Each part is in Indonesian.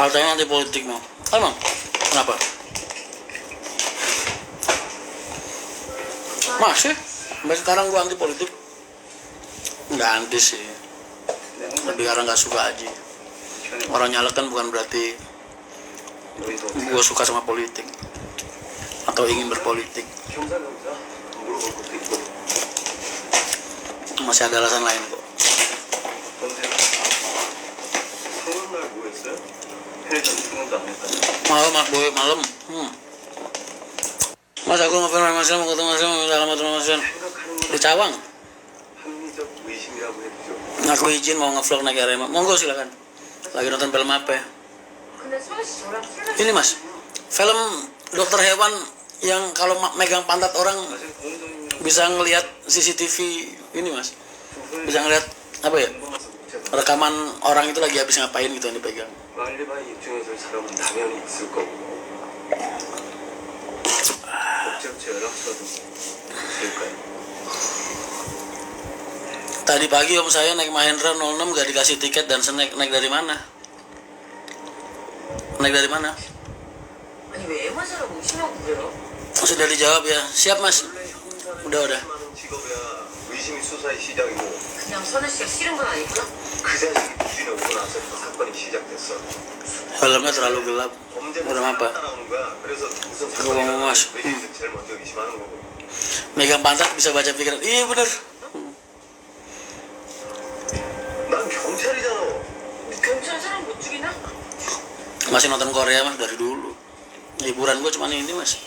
Katanya anti politik mau. Emang? Kenapa? Masih? Sampai sekarang gua anti politik? Nggak anti sih. Lebih karena nggak suka aja. Orang nyalek kan bukan berarti gua suka sama politik atau ingin berpolitik. Masih ada alasan lain kok. Malam. Mas aku ngefans sama Mas, mau ketemu Mas, selamat Mas di Cawang. Aku izin mau ngevlog naik Arema. Monggo silakan. Lagi nonton film apa ya? Ini Mas, film dokter hewan yang kalau megang pantat orang bisa ngelihat CCTV ini Mas. Bisa ngelihat apa ya? Rekaman orang itu lagi habis ngapain gitu yang dipegang. Tadi pagi om saya naik Mahendra 06 gak dikasih tiket dan snack. Naik dari mana? Naik dari mana? Sudah dijawab ya. Siap Mas. Udah. Filmnya terlalu gelap. Udah apa? Aku ngomong Mas. Megang pantat bisa baca pikiran. Iya bener. Masih nonton Korea Mas dari dulu. Hiburan gue cuma ini Mas.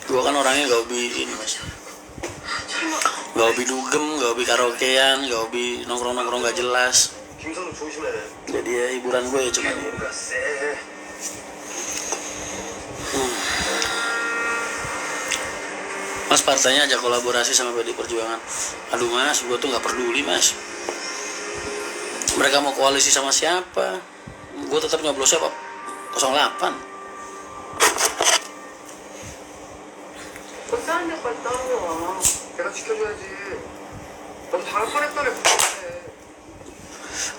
Gue kan orangnya gak hobi ini Mas. Gak hobi dugem, gak hobi karaokean, gak hobi nongkrong-nongkrong gak jelas. Jadi ya hiburan gue ya cuma ini. Mas partainya ajak kolaborasi sama PD Perjuangan. Aduh Mas, gue tuh gak peduli Mas. Mereka mau koalisi sama siapa? Gue tetap nyoblosnya 08.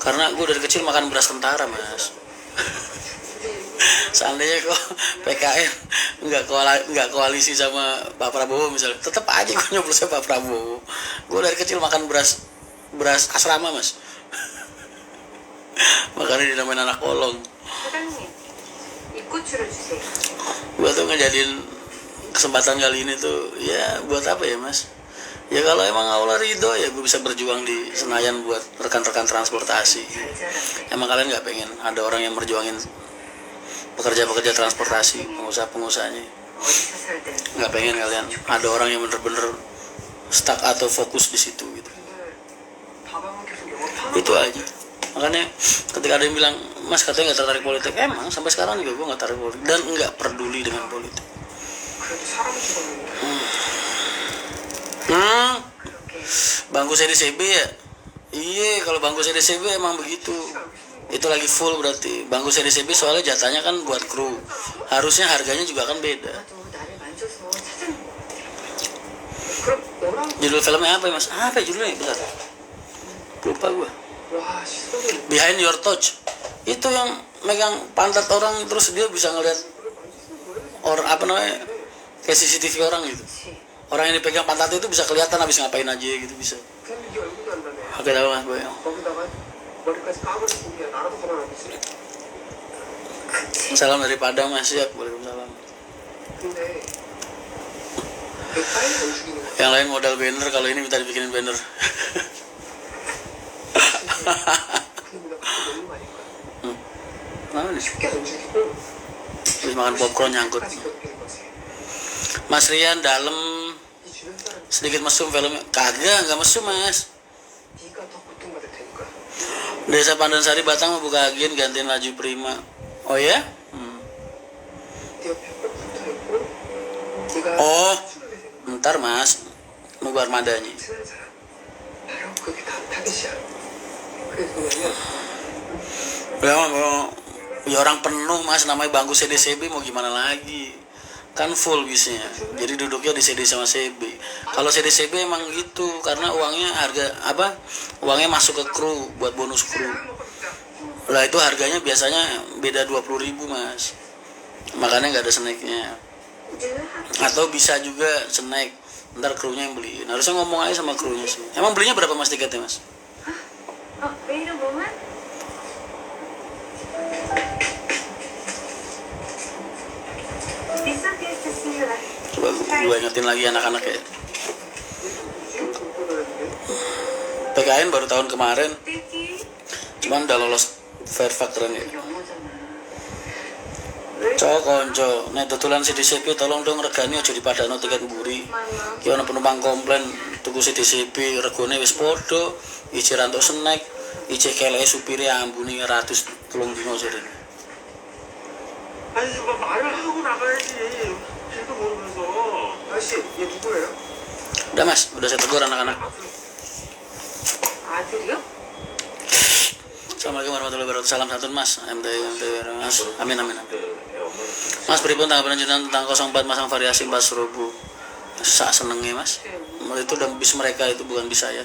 Karena gue dari kecil makan beras tentara Mas. Seandainya kok PKN nggak koalisi sama Pak Prabowo misalnya, tetap aja gue nyoblosnya Pak Prabowo. Gue dari kecil makan beras asrama Mas. Makanya dinamain anak kolong. Gue tuh ngejadiin kesempatan kali ini tuh ya buat apa ya Mas? Ya kalau emang Allah ridho ya gue bisa berjuang di Senayan buat rekan-rekan transportasi. Emang kalian nggak pengen ada orang yang berjuangin pekerja-pekerja transportasi, pengusaha-pengusahanya? Nggak pengen kalian ada orang yang bener-bener stuck atau fokus di situ gitu? Itu aja. Makanya ketika ada yang bilang Mas katanya nggak tertarik politik, emang sampai sekarang juga gue nggak tertarik politik dan nggak peduli dengan politik. Bangku CDCB ya? Iya, kalau bangku CDCB emang begitu. Itu lagi full berarti. Bangku CDCB soalnya jatahnya kan buat kru. Harusnya harganya juga kan beda. Judul filmnya apa ya Mas? Apa judulnya? Bentar. Lupa gue. Behind Your Touch. Itu yang megang pantat orang terus dia bisa ngeliat orang apa namanya? Kayak CCTV orang gitu. Orang yang dipegang pantat itu bisa kelihatan habis ngapain aja gitu bisa. Oke tahu Mas Boy. Salam dari Padang Mas, siap. Waalaikumsalam. Yang lain modal banner, kalau ini minta dibikinin banner. Mana nih? Terus makan popcorn nyangkut. Mas Rian dalam sedikit mesum filmnya. Kagak, nggak mesum Mas. Desa Pandansari Batang mau buka agen gantiin Laju Prima. Oh ya? Oh, ntar Mas nunggu armadanya. Ya orang penuh Mas, namanya bangku CDCB mau gimana lagi? Kan full bisnya. Jadi duduknya di CD sama CB. Kalau CDCB emang gitu karena uangnya harga apa? Uangnya masuk ke kru buat bonus kru. Lah itu harganya biasanya beda 20.000 mas, makanya nggak ada snacknya. Atau bisa juga snack, ntar krunya yang beliin. Harusnya ngomong aja sama krunya sih. Emang belinya berapa mas tiketnya mas? Coba gue ingetin lagi anak-anak ya. PKN baru tahun kemarin, cuman udah lolos fair factoran ya. Cok konco, nek tutulan CDCP tolong dong regani aja dipadano tiket mburi. Ki ana penumpang komplain tuku CDCP regane wis padha, iji rantuk snack, iji keleke supire ambune 100 telung dino jare. 아니 뭐 말을 하고 나가야지. 길도 모르면서. 아저씨, 얘 누구예요? Udah mas, udah saya tegur anak-anak. 아들이요? Assalamualaikum warahmatullahi wabarakatuh. Salam santun mas. Mas. Amin amin. Mas pripun tanggapan jenengan tentang 04 masang variasi 4 serubu? Sak senengnya mas. Itu udah bis mereka, itu bukan bis saya.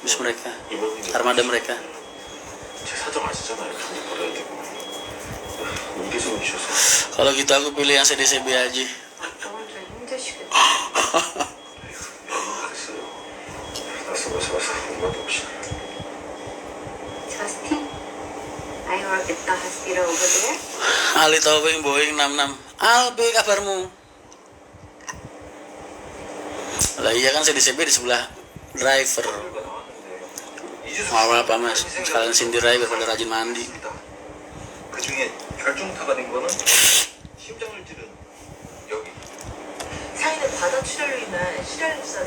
Bis mereka. Armada mereka. 제 사정 아시잖아요. 돈이 벌어야 되고. 이계성이 주셔서. Kalau gitu aku pilih yang CDCB aja. 알았어요. 나서 엄마도 없이. Justin, ayo kita hasil over there. Ali Tobing Boeing 66. Albi kabarmu? Lah iya kan CDCB di sebelah driver. Mau apa mas? Sekalian sindir aja biar pada rajin mandi. 그 중에 결정타가 된 거는 심장을 찌른 여기. 사인은 바다 출혈로 인한 실혈입사를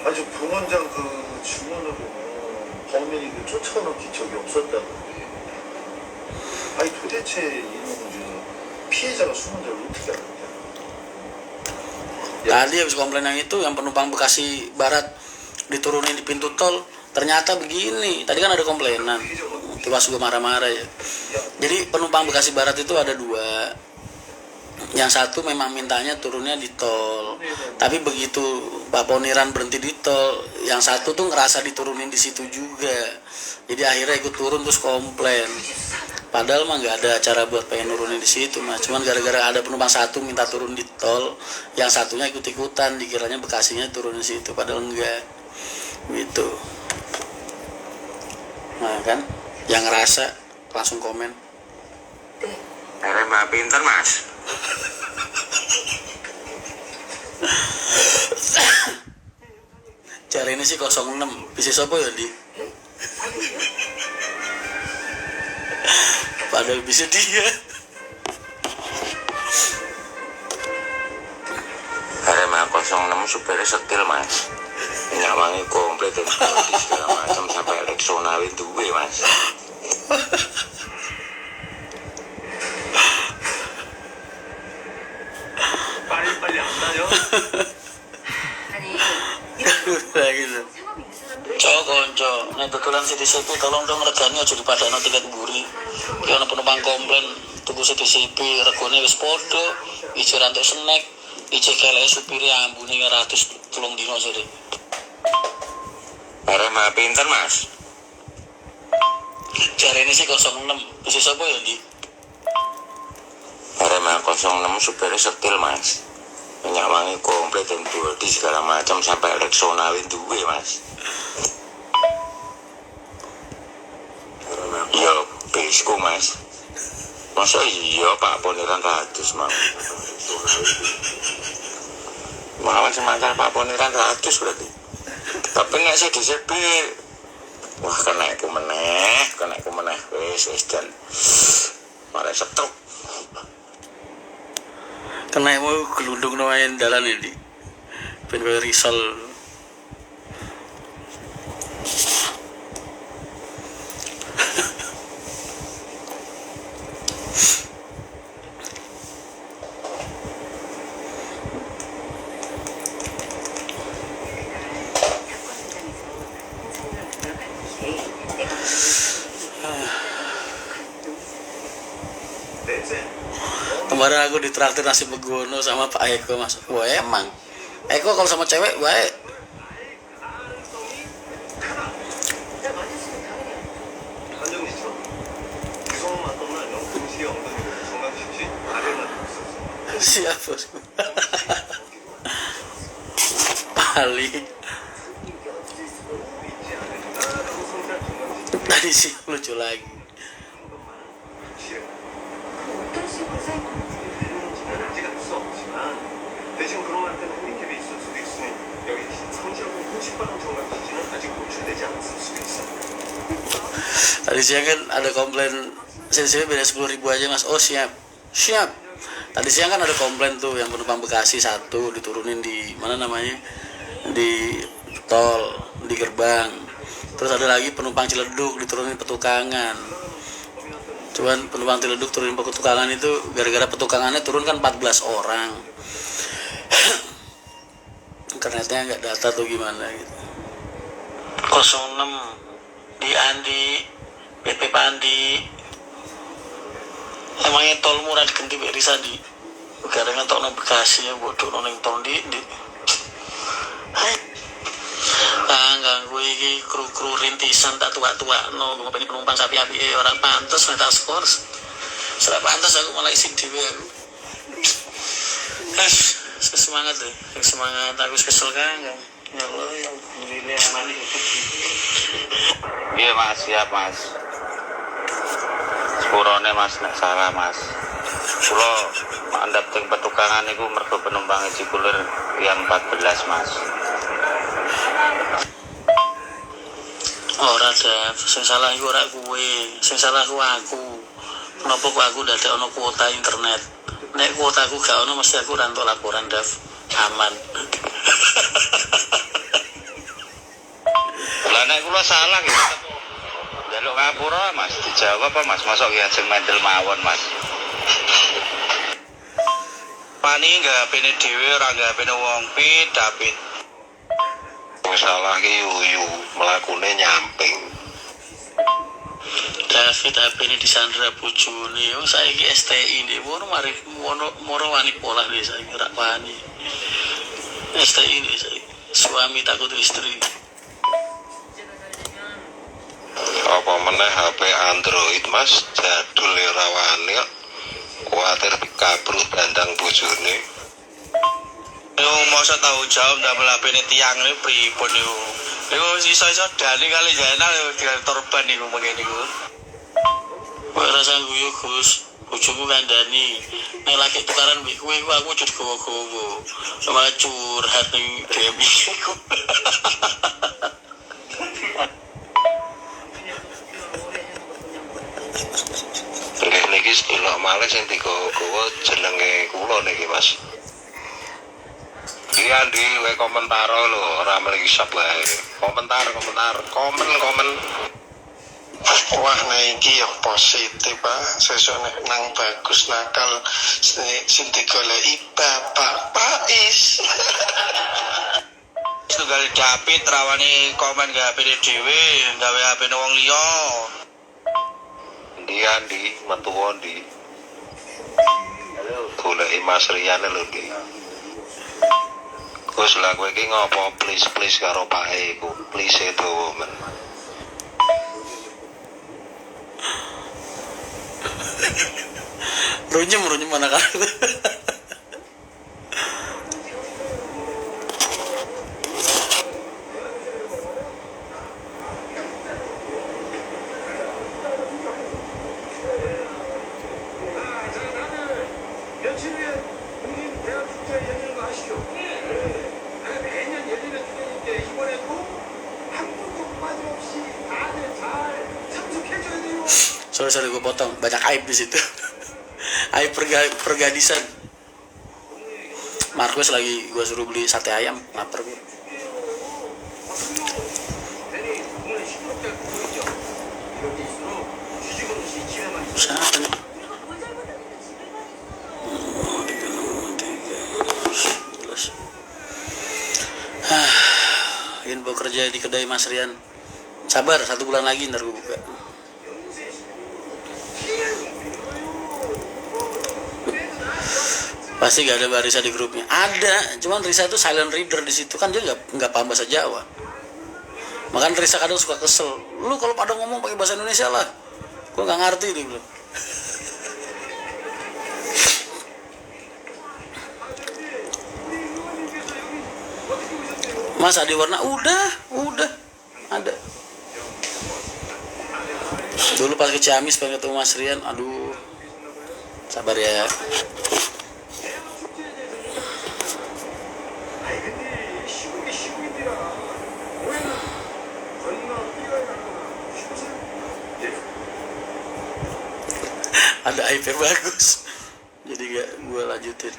아주 부원장 그 주문으로 범인이 그 쫓아놓기 적이 없었다는데. 아니 도대체 이놈은 피해자가 숨은 줄 어떻게 알았냐? Tadi habis komplain yang itu, yang penumpang Bekasi Barat diturunin di pintu tol, ternyata begini. Tadi kan ada komplainan, pas gue marah-marah ya. Jadi penumpang Bekasi Barat itu ada dua. Yang satu memang mintanya turunnya di tol, tapi begitu Pak Poniran berhenti di tol, yang satu tuh ngerasa diturunin di situ juga. Jadi akhirnya ikut turun terus komplain. Padahal mah nggak ada acara buat pengen nurunin di situ mas. Cuman gara-gara ada penumpang satu minta turun di tol, yang satunya ikut-ikutan, dikiranya Bekasinya turun di situ, padahal enggak. Gitu. Nah kan, yang ngerasa langsung komen. Mbak pinter mas. Cara ini sih 06, bisa siapa ya di? Padahal bisa dia. Arema 06 supirnya setil mas. Nyawangi komplit dan segala macam sampai Rexona itu gue mas. 빨리 안 나요? 아니 Kayak gitu. Cok konco, nek betulan CDCP tolong dong regane aja dipadano tiket mburi. Ki ana penumpang komplain tuku CDCP regane wis padha, iji rantuk snack, iji keleke supire ambune 100 telung dino jare. Arema pinter mas. Jarene sih 06, bisa sapa ya di? Arema 06 supirnya setil mas. Nyawangi komplit dan body segala macam sampai Rexona itu gue mas. Iya bisku mas. Masa iya Pak Poniran 100 mau. Malah semantar Pak Poniran 100 berarti. Tapi nek saya DCP wah kena aku meneh wis dan malah setruk. Kena mau gelundung namain dalan ini. Ben koyo risol. Kemarin aku ditraktir nasi begono sama Pak Eko mas. Wah emang Eko kalau sama cewek baik. Siap bosku. Paling tadi sih lucu lagi. 어떤 식으로 사용하는지. 에너지가 될 수 없지만 대신 그런 한테는 핸디캡이 있을 수도 있으니 여기 성지하고 흠집바람 정말 기지는 아직 노출되지 않았을 수도 있어. Tadi siang kan ada komplain CCTV beda 10.000 aja mas. Oh siap, siap. Tadi siang kan ada komplain tuh yang penumpang Bekasi satu diturunin di mana namanya, di tol, di gerbang. Terus ada lagi penumpang Ciledug diturunin petukangan. Cuman penumpang Ciledug turunin petukangan itu gara-gara petukangannya turun kan 14 orang. Internetnya nggak data tuh gimana gitu. 06 di Andi BP Pandi. Emangnya tol murah diganti Pak Risa di gara-gara tol nang Bekasi ya bodoh nang tol di ganggu iki kru-kru rintisan tak tua-tua no ngopeni penumpang sapi api orang pantas meta skors. Serap pantas aku malah isi dhewe aku. Semangat deh, semangat aku kesel kan. Ya Allah ya alhamdulillah aman. Iya mas, siap mas. Sepurone mas, nek salah mas. Kulo mandap teng petukangan iku mergo penumpang Cipulir yang 14 mas. Ora ada, sing salah iku ora kowe, sing salah ku aku. Kenapa kok aku ndak ada ono kuota internet? Nek kuotaku gak ono mesti aku ora entuk laporan Dav. Aman. Lah nek kula salah gitu. Jaluk ngapura mas, dijawab apa mas? Masuk ya sing mendel mawon mas. Pani enggak pene dhewe ora enggak pene wong David. Salah ki yuyu mlakune nyamping. David HP ini disandra bojone. Wong saiki STI nih, moro wani pola nih saiki ora wani. STI nih saiki. Suami takut istri. Apa meneh HP Android mas jadul rawani kuatir dikabrut dandang bojone. Yo masa tahu jawab ndamel HP-ne tiang ne pripun niku. Niku iso-iso dani kali jana torban niku mengene niku. Kowe rasa guyu Gus, bojomu kandhani. Nek lagi tukaran mbek kowe aku jadi gowo-gowo. Malah curhat ning DM iku. Niki delok malih sing digowo jenenge kula niki Mas. Iya di komentar lho, ora mriki sap wae. Komentar, komen. Wah, nah iki yang positif, Pak. Sesuk nek nang bagus nakal sing digoleki Bapak Pais. Tunggal David rawani komen gak HP dhewe, gawe HP wong liya. Ndi metu ndi. Goleki Mas Riyane lho iki. Gus lah kowe iki ngopo please karo Pak E ku. Please itu men. Runyem mana kan? 며칠 후에 국민 대학 축제 열리는 거 아시죠? 매년 열리는 축제인데 이번에도 한 분도 빠짐없이 다들 잘 참석해줘야 돼요. Sorry gue potong, banyak aib di situ. Aib pergadisan. Markus lagi gue suruh beli sate ayam, lapar gue. Siapa nih? Info kerja di kedai Mas Rian. Sabar, 1 bulan lagi ntar gue buka. Pasti gak ada Mbak Risa di grupnya. Ada, cuman Risa itu silent reader di situ kan dia nggak paham bahasa Jawa. Makanya Risa kadang suka kesel. Lu kalau pada ngomong pakai bahasa Indonesia lah. Gua nggak ngerti dia bilang. Mas Adi Warna udah ada. Dulu pas ke Ciamis pengen ketemu Mas Rian, aduh, sabar ya. 아니 근데 시국이 시국인데라 올해는 건너 뛰어야 하거나 싶으세요? 예. Ada IP bagus, jadi gak gue lanjutin.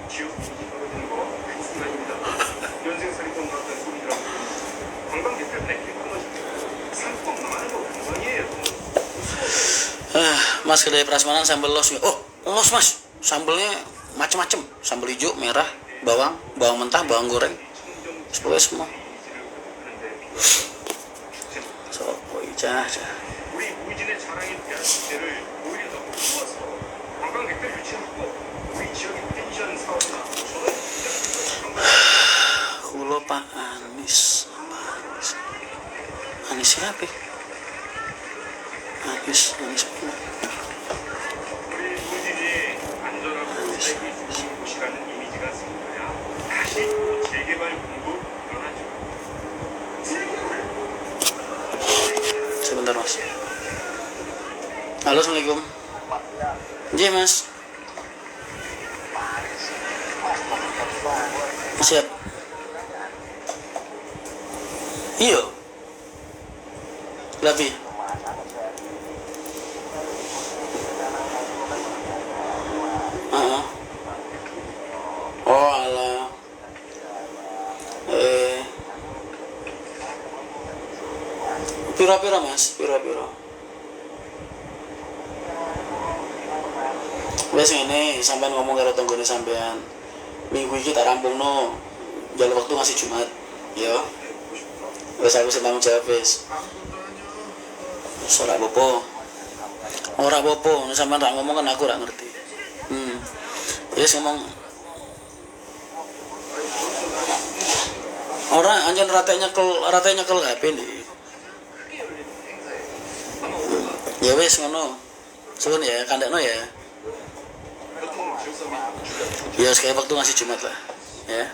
지역 떨어지는 거 한순간입니다. 연생살이 돈 같은 소리라고 관광객 때문에 개끊어지고 상권 많은 거 관광이에요. Mas kedai prasmanan sambal los. Oh, los mas, sambalnya macem-macem, sambal hijau, merah, bawang mentah, bawang goreng, pokoknya semua. So, cah. 우리 우진의 자랑이 된 시대를 오히려 더 키워서 관광객들 유치하고 우리 지역의 펜션 사업이나 Kulo Pak Anis. Anis siapa? Anis. 우리 우진이 안전하고 살기 좋은 곳이라는 이미지가 생겨야 다시 또 재개발 공부 일어나죠. 재개발. Sebentar mas. Halo, assalamualaikum. Iya mas. Siap. Iya. Lebih. Oh alah. Pira-pira mas, pira-pira. Wes ngene, sampean ngomong karo tanggane sampean. Minggu iki tak rampungno. Jalur waktu ngasih Jumat. Yo. Wes aku sing tanggung jawab wis. Ora apa-apa. Ora apa-apa, nek sampean tak ngomong kan aku ora ngerti. Wes ngomong. Ora anjen rate nyekel HP nih. Ya wes ngono. Suwun ya, kandakno ya. Ya sekali waktu ngasih Jumat lah. Ya.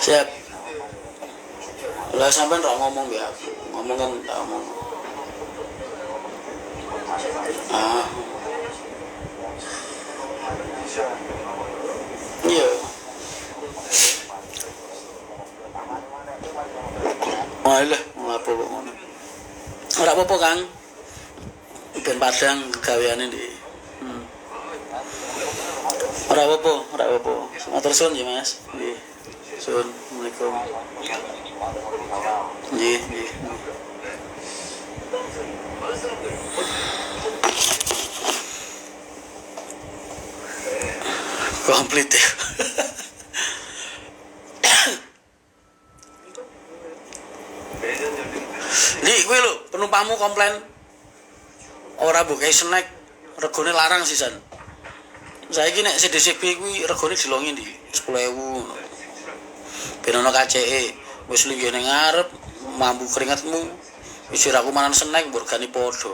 Siap. Lah sampean ora ngomong ya aku. Ngomong kan tak ngomong. Iya. Walah, ngapa kok ngono. Ora apa-apa, Kang. Ben padang gaweane ndi. Ora apa-apa. Matur suwun ya, Mas. Nggih. Suwun. Assalamualaikum. Nggih. Komplit ya. Li, kuwi lho, penumpangmu komplain ora bukae snack, regane larang sisan. Saiki nek CDCB kuwi regane dilongi ndi 10.000. Ben ono KCE, wis linggih ning ngarep, mambu keringatmu. Wis ora aku mangan snack mbok regane padha.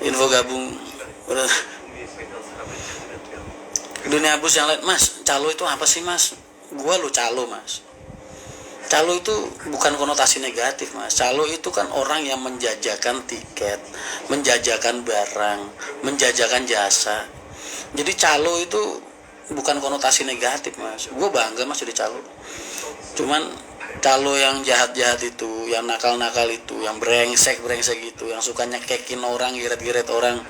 Info gabung. Dunia bus yang lain, Mas, calo itu apa sih, Mas? Gua lo calo, Mas. Calo itu bukan konotasi negatif, Mas. Calo itu kan orang yang menjajakan tiket, menjajakan barang, menjajakan jasa. Jadi calo itu bukan konotasi negatif, Mas. Gue bangga, Mas, jadi calo. Cuman calo yang jahat-jahat itu, yang nakal-nakal itu, yang brengsek itu, yang suka nyekekin orang, giret-giret orang,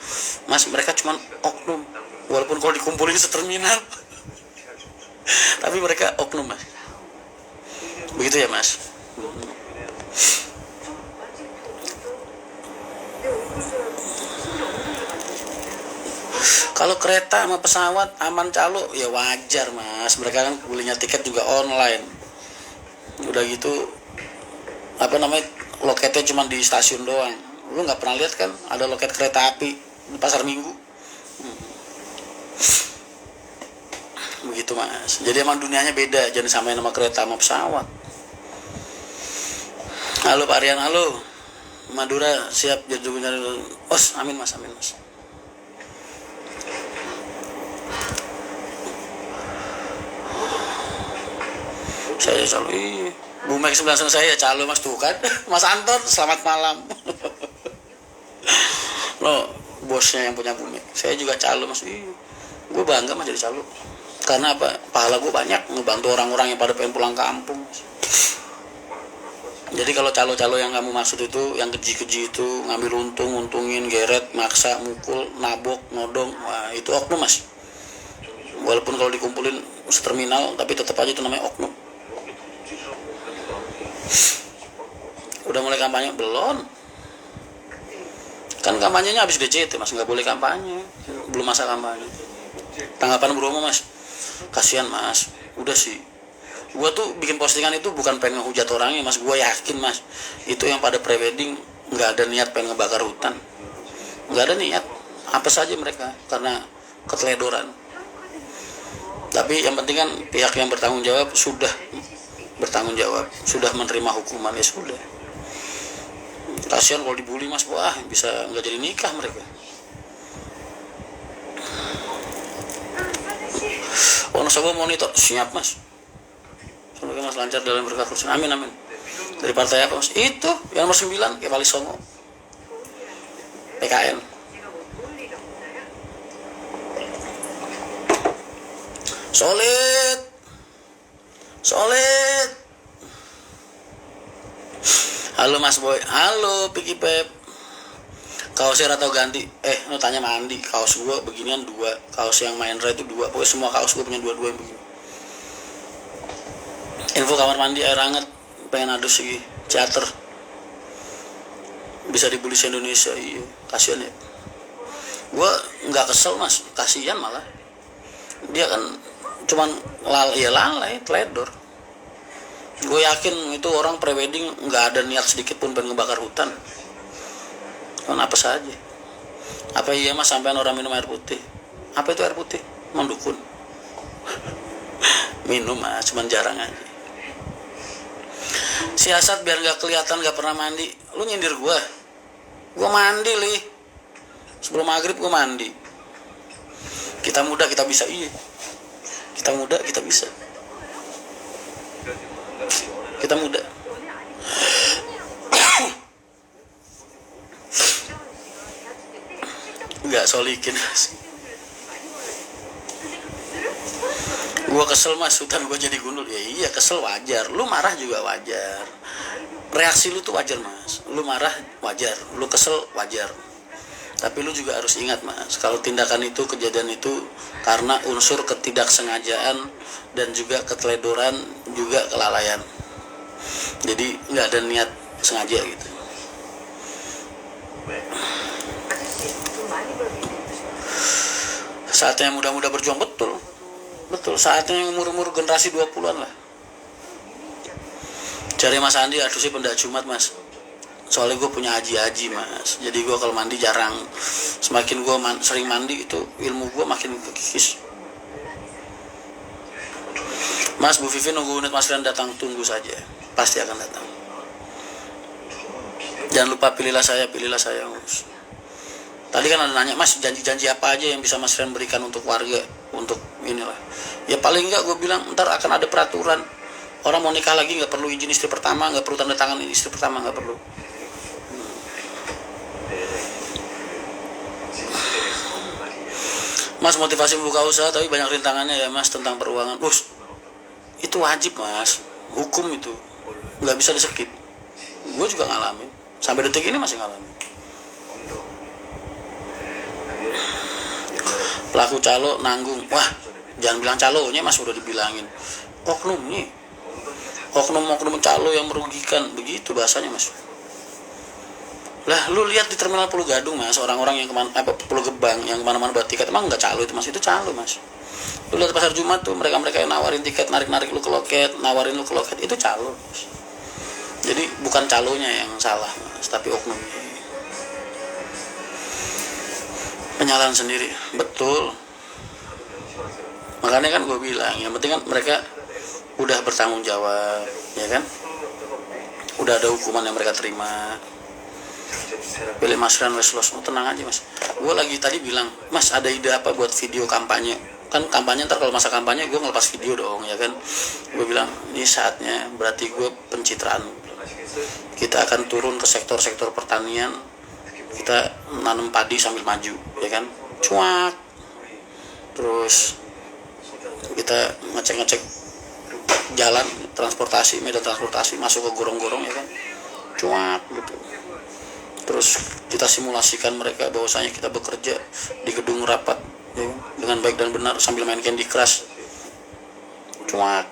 Mas, mereka cuman oknum. Walaupun kalau dikumpulin seterminal, tapi mereka oknum, Mas. Begitu ya, Mas. Kalau kereta sama pesawat aman calo, ya wajar, Mas. Mereka kan belinya tiket juga online. Udah gitu, loketnya cuma di stasiun doang. Lu nggak pernah lihat kan ada loket kereta api di pasar Minggu? Begitu, Mas. Jadi emang dunianya beda, jangan samain sama kereta sama pesawat. Halo Pak Rian, halo. Madura siap jadi Os, amin Mas. Saya calo, Bu Mek 9 saya calo mas tuh kan. Mas Anton selamat malam. Lo bosnya yang punya Bu Mek. Saya juga calo mas. Gue bangga mas jadi calo. Karena apa? Pahala gue banyak ngebantu orang-orang yang pada pengen pulang kampung. Mas. Jadi kalau calo-calo yang kamu maksud itu, yang keji-keji itu, ngambil untung, untungin, geret, maksa, mukul, nabok, nodong, wah itu oknum mas. Walaupun kalau dikumpulin seterminal, tapi tetap aja itu namanya oknum. Udah mulai kampanye? Belum. Kan kampanyenya habis DJT mas, nggak boleh kampanye. Belum masa kampanye. Tanggapan Bromo mas, kasihan mas, udah sih. Gue tuh bikin postingan itu bukan pengen ngehujat orangnya mas, gue yakin mas itu yang pada prewedding nggak ada niat pengen ngebakar hutan, nggak ada niat apa saja mereka karena keteledoran. Tapi yang penting kan pihak yang bertanggung jawab sudah bertanggung jawab, sudah menerima hukuman, ya sudah. Kasihan kalau dibully mas, wah bisa nggak jadi nikah mereka. Oh coba monitor, siap mas. Semoga mas lancar dalam berkah kursi. Amin amin. Dari partai apa mas? Itu yang nomor 9 Kepali Songo, PKN. Solid. Halo mas Boy. Halo Piki Pep. Kaosnya atau ganti? Lu tanya mandi. Kaos gua beginian 2. Kaos yang main red itu 2. Pokoknya semua kaos gua punya 2 yang begini. Info kamar mandi air hangat, pengen adus lagi, charter bisa dibully se-Indonesia. Iya, kasihan ya. Gue nggak kesel mas, kasihan malah. Dia kan cuman lalai, teledor. Gue yakin itu orang prewedding nggak ada niat sedikit pun pengen ngebakar hutan. Kan apa saja. Apa iya mas sampean orang minum air putih? Apa itu air putih? Mendukun. Minum mas, cuman jarang aja. Siasat biar gak kelihatan gak pernah mandi. Lu nyindir gua mandi li. Sebelum maghrib gua mandi. Kita muda kita bisa. Iya, kita muda kita bisa. Kita muda. Gak solikin mas. Gua kesel mas, hutan gua jadi gundul. Ya iya kesel wajar, lu marah juga wajar, reaksi lu tuh wajar mas. Lu marah wajar, lu kesel wajar. Tapi lu juga harus ingat mas, kalau tindakan itu, kejadian itu karena unsur ketidaksengajaan dan juga keteledoran, juga kelalaian. Jadi nggak ada niat sengaja gitu. Saatnya muda-muda berjuang, betul. Saatnya yang umur-umur generasi 20-an lah. Cari Mas Andi, aduh sih pendak Jumat mas. Soalnya gue punya haji mas. Jadi gue kalau mandi jarang. Semakin gue sering mandi itu ilmu gue makin kekikis. Mas, Bu Vivi nunggu unit Mas Rian datang, tunggu saja. Pasti akan datang. Jangan lupa pilihlah saya mas. Tadi kan ada nanya, mas janji-janji apa aja yang bisa Mas Rian berikan untuk warga, untuk inilah. Ya paling enggak gue bilang ntar akan ada peraturan. Orang mau nikah lagi nggak perlu izin istri pertama, nggak perlu tanda tangan istri pertama, nggak perlu. Mas, motivasi membuka usaha tapi banyak rintangannya ya mas tentang peruangan. Itu wajib mas, hukum itu nggak bisa di-skip. Gue juga ngalamin, sampai detik ini masih ngalamin. Pelaku calo nanggung, wah jangan bilang calonya mas, udah dibilangin oknumnya, oknum calo yang merugikan, begitu bahasanya mas. Lah lu lihat di terminal Pulau Gadung mas, orang-orang yang Pulau Gebang yang kemana-mana buat tiket, emang nggak calo itu mas, itu calo mas. Lu lihat pasar Jumat tuh, mereka yang nawarin tiket, narik lu ke loket, nawarin lu ke loket, itu calo mas. Jadi bukan calonya yang salah mas, tapi oknumnya. Penyalaan sendiri, betul. Makanya kan gue bilang, yang penting kan mereka udah bertanggung jawab, ya kan? Udah ada hukuman yang mereka terima. Pilih Mas Rian Weslos, tenang aja mas. Gue lagi tadi bilang, mas ada ide apa buat video kampanye kan kampanye, ntar kalau masa kampanye gue ngelepas video dong ya kan, gue bilang ini saatnya berarti gue pencitraan, kita akan turun ke sektor-sektor pertanian, kita nanam padi sambil maju ya kan, cuak, terus kita ngecek jalan transportasi, medan transportasi, masuk ke gorong-gorong ya kan, cuak gitu. Terus kita simulasikan mereka bahwasanya kita bekerja di gedung rapat ya, dengan baik dan benar sambil main Candy Crush, cuak.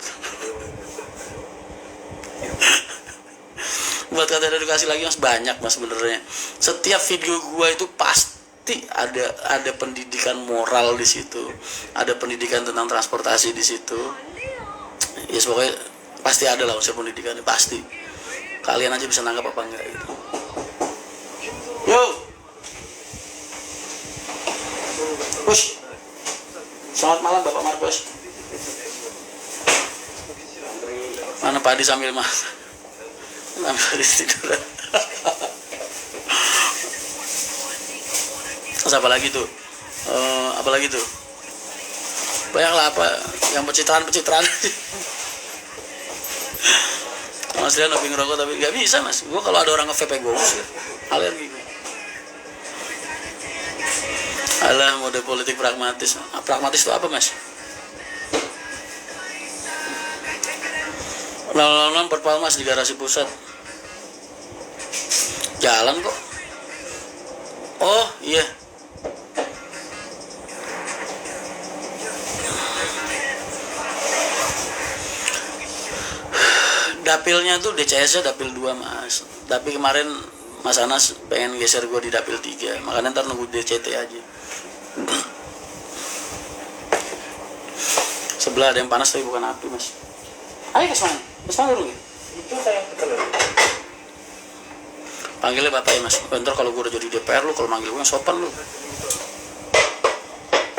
Buat kata edukasi lagi mas, banyak mas sebenarnya. Setiap video gua itu pasti ada pendidikan moral di situ, ada pendidikan tentang transportasi di situ. Ya pokoknya pasti ada lah unsur pendidikannya, pasti. Kalian aja bisa nangkap apa enggak gitu. Yo, push. Selamat malam Bapak Marbos. Mana padi sambil mas? Sambil tiduran. Terus apa lagi tuh? Apa lagi tuh? Banyak lah apa yang pencitraan. Mas Rian hobi ngerokok tapi nggak bisa mas. Gue kalau ada orang nge-vape gue usir, alergi. Alah, mode politik pragmatis. Pragmatis itu apa mas? Lalu perpalmas di garasi pusat. Jalan kok. Oh iya. Dapilnya tuh DCS-nya dapil 2 mas. Tapi kemarin Mas Anas pengen geser gue di dapil 3. Makanya ntar nunggu DCT aja. Sebelah ada yang panas tapi bukan api mas. Ayo Kesman dulu gitu. Itu saya betul. Panggilnya bapak ya mas. Bentar kalau gue udah jadi DPR lu kalau manggil gue sopan lu.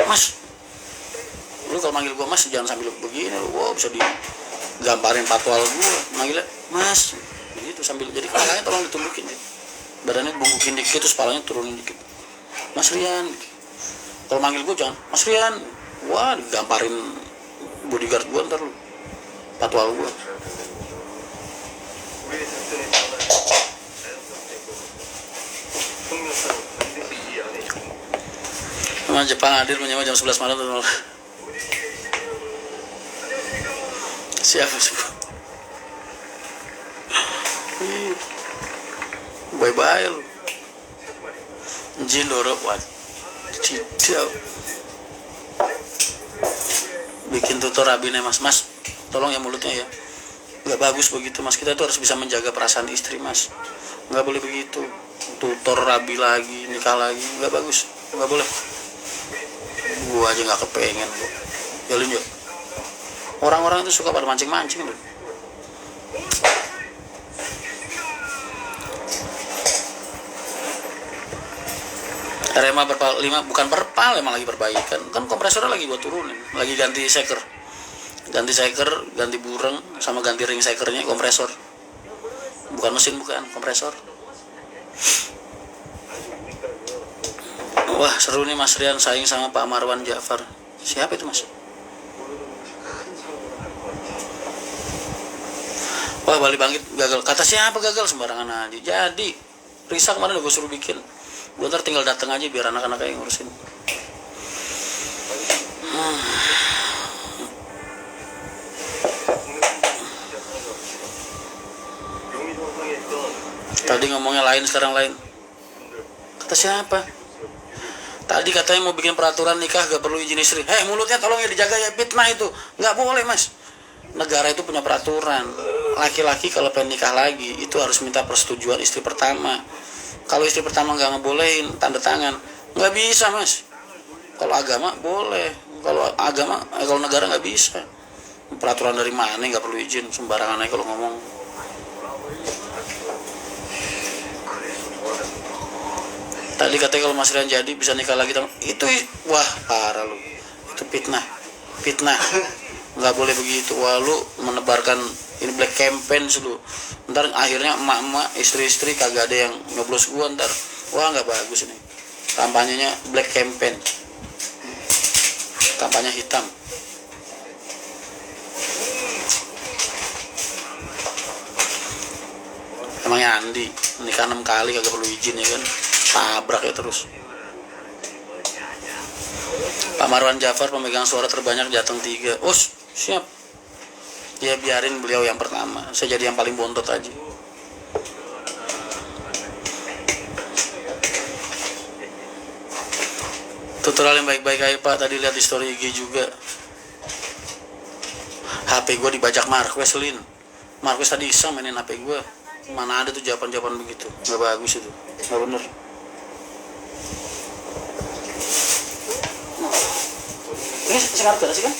Mas. Lu kalau manggil gue mas jangan sambil begini lu. Wow bisa digambarin patwal gue. Manggilnya mas. Begitu sambil jadi kepalanya tolong ditundukin ya. Badannya bungkukin dikit terus kepalanya turunin dikit. Mas Rian. Kalau manggil gue jangan Mas Rian. Wah digamparin bodyguard gue ntar lu. Patwal gue. Teman Jepang hadir menyewa jam 11 malam tuh. Siapa sih? Bye-bye lu. Jin dorok wat. Tidak. Bikin tutor rabi nih mas. Tolong ya mulutnya ya. Gak bagus begitu mas. Kita tuh harus bisa menjaga perasaan istri mas. Gak boleh begitu. Tutor rabi lagi, nikah lagi. Gak bagus. Gak boleh. Gua aja gak kepengen gua. Jalin yuk. Orang-orang itu suka pada mancing-mancing loh. RMA berpal 5 bukan berpal, emang lagi perbaikan. Kan kompresornya lagi gua turunin, lagi ganti seker. Ganti bureng sama ganti ring sekernya kompresor. Bukan mesin, bukan kompresor. Wah, seru nih Mas Rian saing sama Pak Marwan Jafar. Siapa itu, Mas? Wah, Bali Bangkit gagal. Kata siapa gagal sembarangan aja. Jadi, Risa kemarin udah gue suruh bikin. Gue ntar tinggal datang aja biar anak-anaknya yang ngurusin. Tadi ngomongnya lain, sekarang lain. Kata siapa? Tadi katanya mau bikin peraturan nikah gak perlu izin istri. Mulutnya tolong ya dijaga ya, fitnah itu. Gak boleh mas. Negara itu punya peraturan. Laki-laki kalau pengen nikah lagi itu harus minta persetujuan istri pertama. Kalau istri pertama gak ngebolehin tanda tangan, gak bisa mas. Kalau agama boleh. Kalau negara gak bisa. Peraturan dari mana gak perlu izin, sembarangan aja kalau ngomong. Tadi katanya kalau Mas Rian jadi bisa nikah lagi itu, wah parah lu. Itu fitnah. Nggak boleh begitu. Wah lu menebarkan ini black campaign lu. Ntar akhirnya emak-emak, istri-istri kagak ada yang nyoblos gua ntar. Wah nggak bagus ini. Kampanyenya black campaign. kampanye hitam. Emangnya Andi nikah 6 kali kagak perlu izin ya kan, tabrak ya terus. Pak Marwan Jafar pemegang suara terbanyak Jateng 3. Oh siap, ya biarin beliau yang pertama, saya jadi yang paling bontot aja. Tutorial yang baik-baik aja Pak, tadi lihat di story IG juga. HP gue dibajak Marquez, Lin. Marquez tadi iseng mainin HP gue. Mana ada tuh jawaban-jawaban begitu, nggak bagus itu, nggak bener. Ini sekarang berapa sih kan?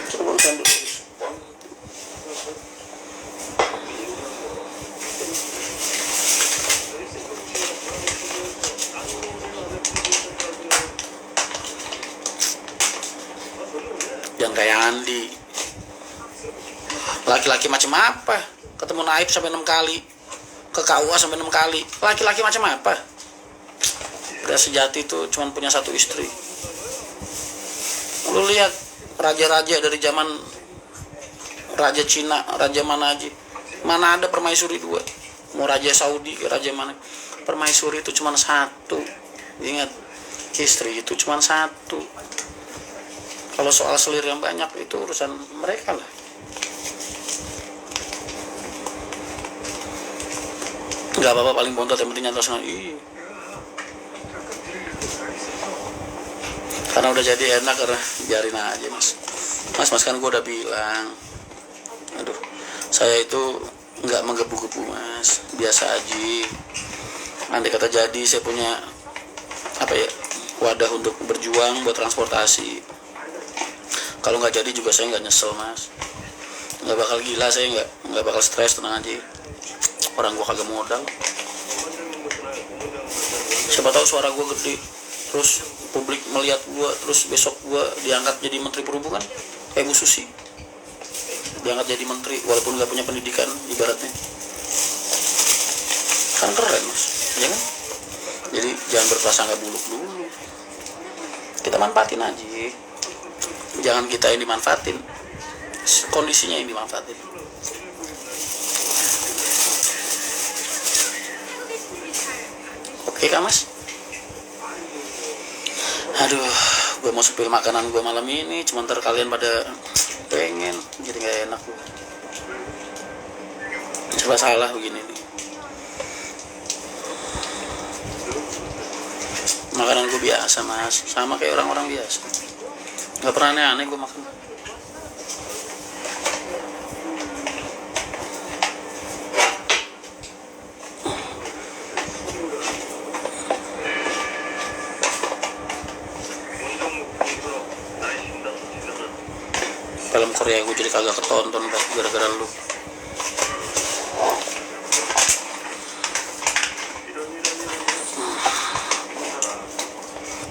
Coba urusan dulu. Jangan kayak Andi. Laki-laki macam apa? Ketemu Naib sampai 6 kali, ke KUA sampai 6 kali. Laki-laki macam apa? Pria sejati itu cuma punya satu istri. Lu lihat raja-raja dari zaman raja Cina, raja mana aja, mana ada permaisuri 2. Mau raja Saudi, raja mana, permaisuri itu cuma 1. Ingat, istri itu cuma 1. Kalau soal selir yang banyak itu urusan mereka lah. Gak apa-apa, paling bontot yang penting nyata senang. Karena udah jadi enak, karena biarin aja mas kan gue udah bilang, aduh, saya itu nggak menggebu-gebu mas, biasa aja. Andai kata jadi saya punya apa ya, wadah untuk berjuang buat transportasi. Kalau nggak jadi juga saya nggak nyesel mas, nggak bakal gila, saya nggak bakal stres, tenang aja. Orang gua kagak modal. Siapa tahu suara gua gede, terus publik melihat gua, terus besok gua diangkat jadi menteri perhubungan kayak Bu Susi, diangkat jadi menteri walaupun nggak punya pendidikan, ibaratnya kan keren mas, ya kan? Jadi jangan berprasangka buluk dulu, kita manfaatin aja, jangan kita yang dimanfaatin, kondisinya yang dimanfaatin. Oke Kak Mas. Aduh, gue mau sepil makanan gue malam ini, cuma ntar kalian pada pengen, jadi gak enak gue. Coba salah begini nih. Makanan gue biasa mas, sama kayak orang-orang biasa. Gak pernah aneh-aneh gue makan. Film Korea gue jadi kagak ketonton gara-gara lu.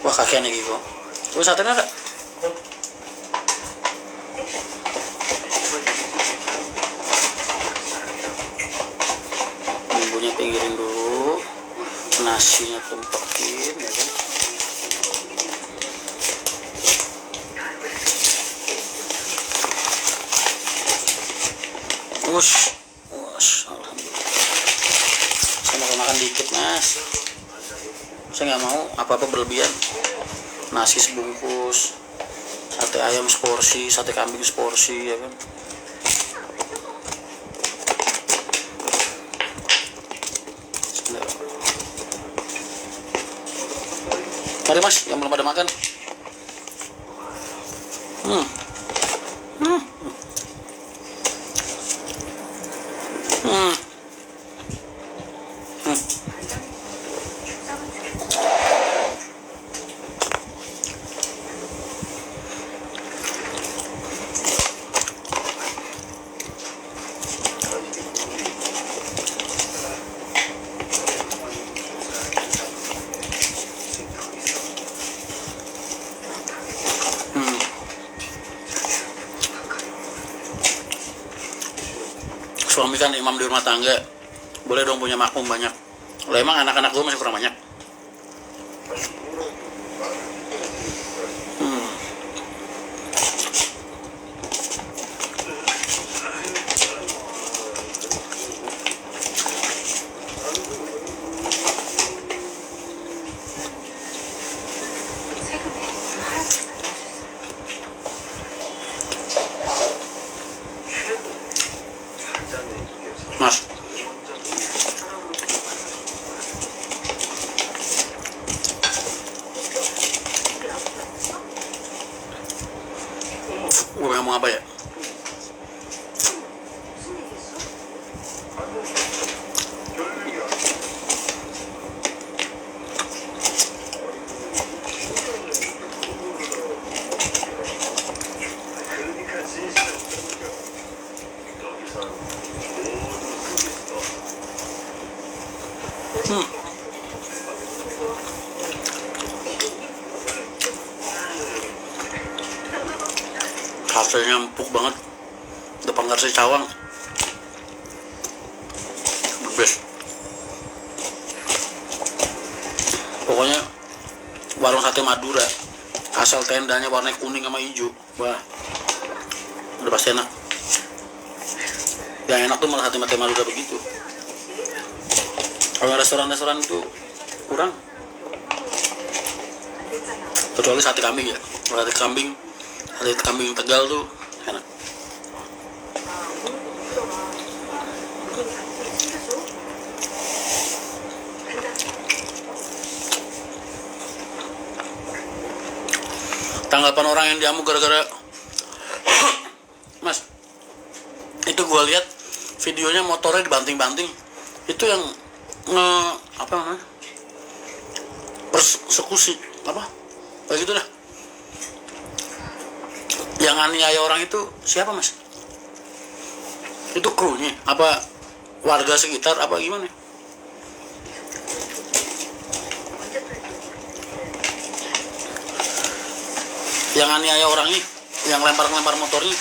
Wah kakian nih gue. Coba satenya kak. Bumbunya pinggirin dulu, nasinya tumpekin ya kan. Wush, alhamdulillah. Saya mau makan dikit mas. Saya nggak mau apa-apa berlebihan. Nasi sebungkus, sate ayam seporsi, sate kambing seporsi, ya kan. Mari mas, yang belum pada makan. Suami kan imam di rumah tangga, boleh dong punya makmum banyak. Lah emang anak-anak gue masih kurang banyak. Mas, gue ngomong apa ya? 그러니까 진실은 여기서 모두 숨겼어. Rasanya empuk banget. Depan Karsi Cawang. The best. Pokoknya warung sate Madura. Asal tendanya warna kuning sama hijau. Wah, udah pasti enak. Yang enak tuh malah sate Madura begitu. Kalau restoran-restoran itu kurang. Kecuali sate kambing ya. Kalau sate kambing Tegal tuh enak. Tanggapan orang yang diamuk gara-gara Mas, itu gue lihat videonya motornya dibanting-banting. Itu yang apa namanya, persekusi apa kayak gitu dah. Yang aniaya orang itu siapa Mas? Itu krunya apa warga sekitar apa gimana? Yang aniaya orang ini, yang lempar-lempar motornya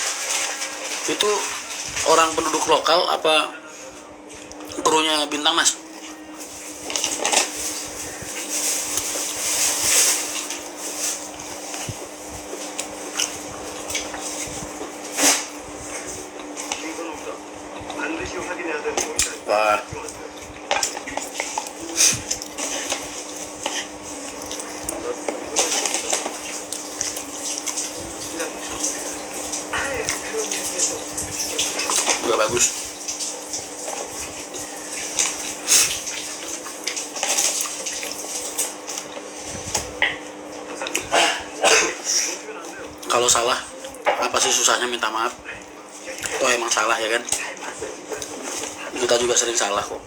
itu orang penduduk lokal apa krunya Bintang Mas? 반드시 확인해야 되는 거니까. Wah, juga bagus. Kalau salah, apa sih susahnya minta maaf? Toh emang salah ya kan? Kita juga sering salah kok.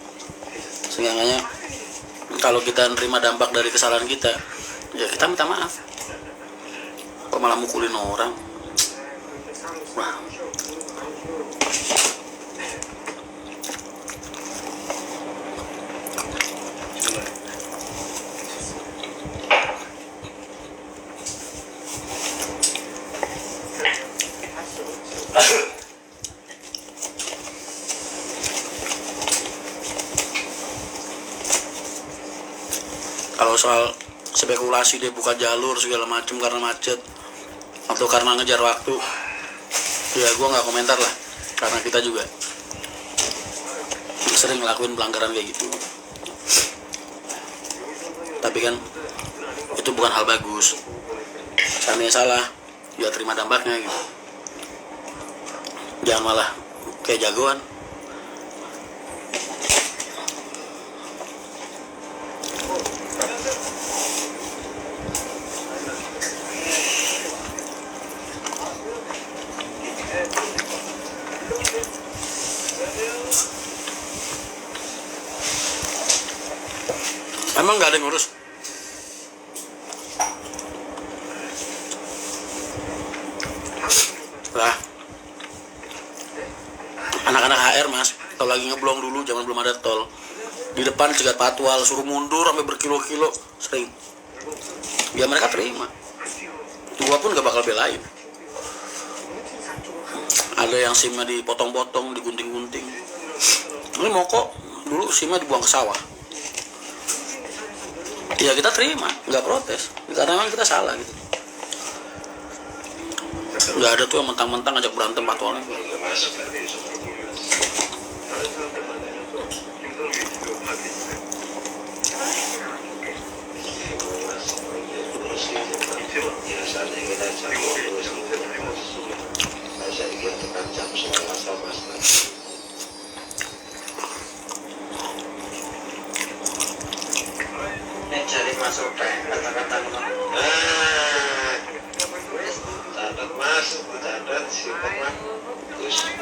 Seenggaknya kalau kita nerima dampak dari kesalahan kita, ya kita minta maaf. Kok malah mukulin orang? Wah. Kalau soal spekulasi dia buka jalur segala macam karena macet atau karena ngejar waktu, ya gue nggak komentar lah, karena kita juga sering ngelakuin pelanggaran kayak gitu. Tapi kan itu bukan hal bagus. Seandainya salah, ya terima dampaknya gitu. Jangan malah kayak jagoan. Emang nggak ada yang ngurus? Lah, anak-anak HR Mas, kalau lagi ngeblong dulu zaman belum ada tol, di depan cegat patwal, suruh mundur sampai berkilo-kilo, sering. Ya mereka terima. Gua pun gak bakal belain. Ada yang SIM-nya dipotong-potong, digunting-gunting. Ini mogok, dulu SIM-nya dibuang ke sawah. Ya kita terima, nggak protes, karena memang kita salah gitu. Nggak ada tuh yang mentang-mentang ngajak berantem patwalnya.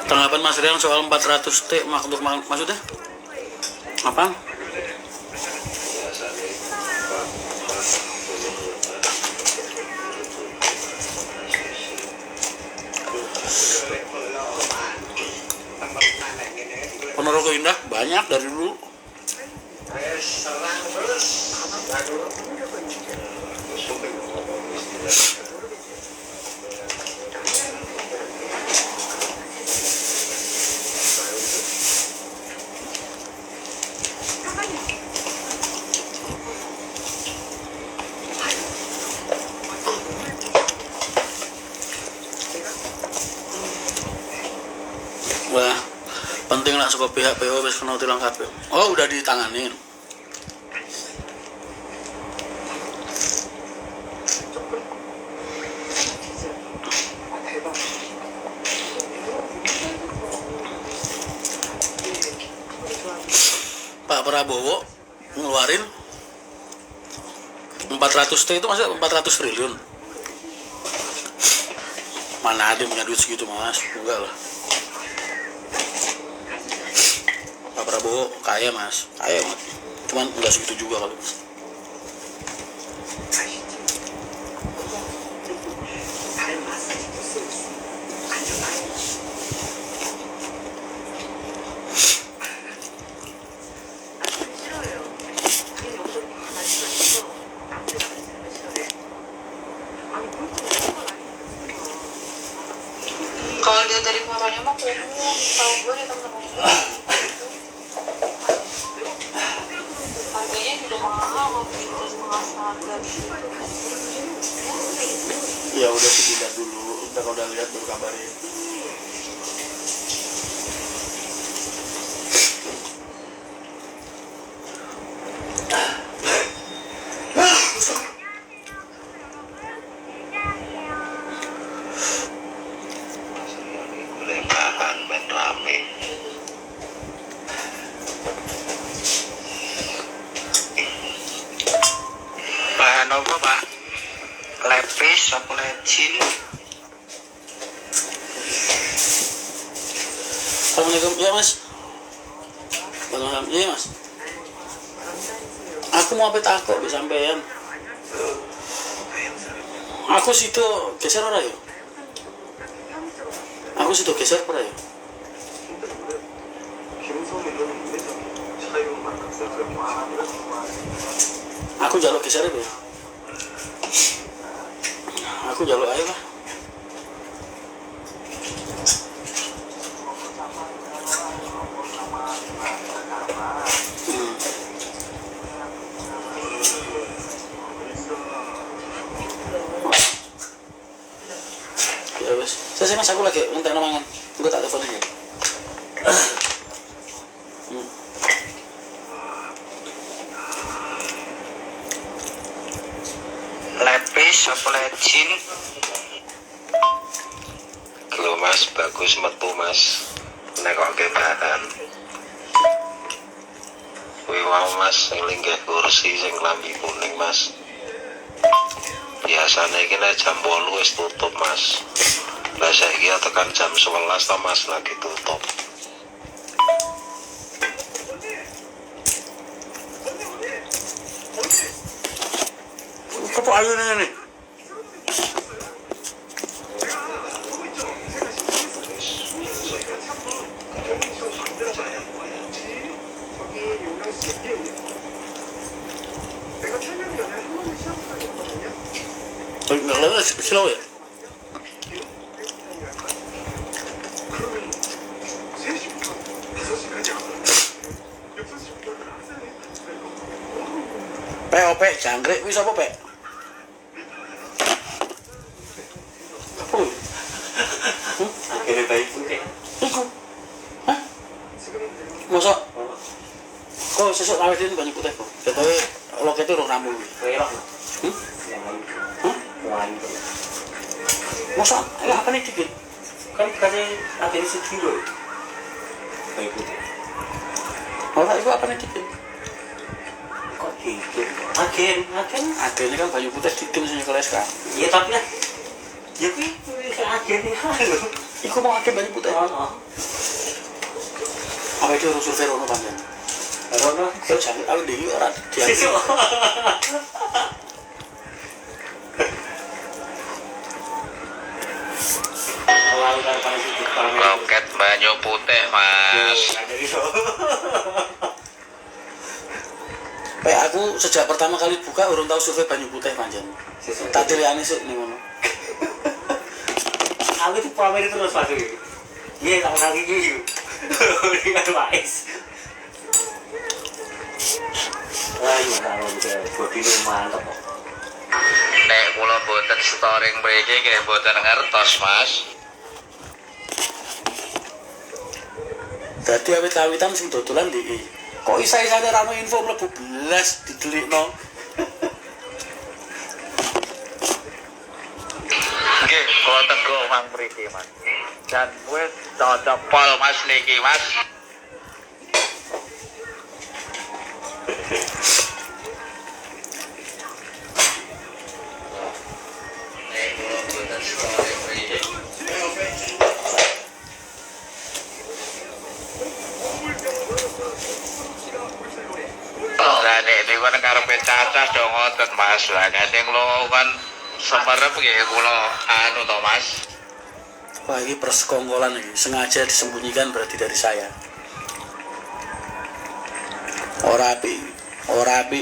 Tanggapan Mas Rian soal 400T maksudnya apa? Ponorogo Indah banyak dari dulu. Wah, penting lah suka pihak PO wis kena tilang kabeh. Oh, udah ditanganin. Pak Prabowo ngeluarin 400T itu maksudnya 400 triliun. Mana ada yang punya duit segitu, Mas? Enggak lah. Pak Prabowo kaya, Mas, kaya banget. Cuman enggak segitu juga kali, Mas. Kalau dia dari fotonya mah kuku, tahu gue dia temen-temen gue. Harganya juga mahal, waktu itu harga gitu. Ya udah sih dilihat dulu, udah kalau udah lihat baru kabarin. Lebaran main rame. Bahan apa, Pak? Lepis apa lecin? Assalamualaikum, ya Mas. Waalaikumsalam, iya Mas. Aku mau apa takut sampean. Aku situ geser ora ya? Aku situ geser ora ya? Aku jaluk geser itu. Aku jaluk aja lah. Ya wes. Saya Mas, aku lagi minta mangan. Gue tak telepon aja. Lepis apa lecin? Lho Mas, bagus metu Mas. Nekoke bahan. Kuwi wae Mas, sing linggih kursi sing klambi kuning Mas. Biasane iki nek jam 8 wis tutup Mas. Lah saiki tekan jam 11 ta Mas lagi tutup. Kok ayo nih? Nggak slow ya? POP jangkrik wis apa Pak? Akhirnya bayi putih. Iku. Hah? Mosok? Kok sesuk awetin banyak putih kok. Ketoke lokete rong rambut. Werok. Hah? Mosok ya apa nih dikit? Kan kasih akhirnya sedih. Bayi putih. Ora iku apa nih dikit? Kok gitu? Agen Akhirnya kan banyak putih ditim sing keles kan. iya tapi lah ya kuwi agen iki lho Iku mau akeh banyu putih. Heeh. Apa itu urung survei rono pancen. Rono. Yo jangan aku dhewe ora diambil. Sesuk. Lalu kan paling sedikit pamer. Loket banyu putih, Mas. Ada iso. Kayak aku sejak pertama kali buka urung tahu survei banyu putih pancen. Sesuk. Tak diliane sih ning ngono. Aku itu pamer terus Mas. Iya, tak kenal iki. Dengan Wais. Wah, iya kalau udah bodine mantep kok. Nek kula boten storing mriki nggih boten ngertos, Mas. Dadi awit-awitan sing dodolan ndi? Kok isa-isane ra ono info mlebu blas didelikno. Nggih, kula tego mang mriki, Mas. Dan wis cocok pol Mas niki, Mas. Lah nek niku kan karepe cacah do ngoten Mas. Lah nek kula kan semerep nggih kula anu to Mas. Wah, ini persekongkolan ini sengaja disembunyikan berarti dari saya. Ora api, ora api.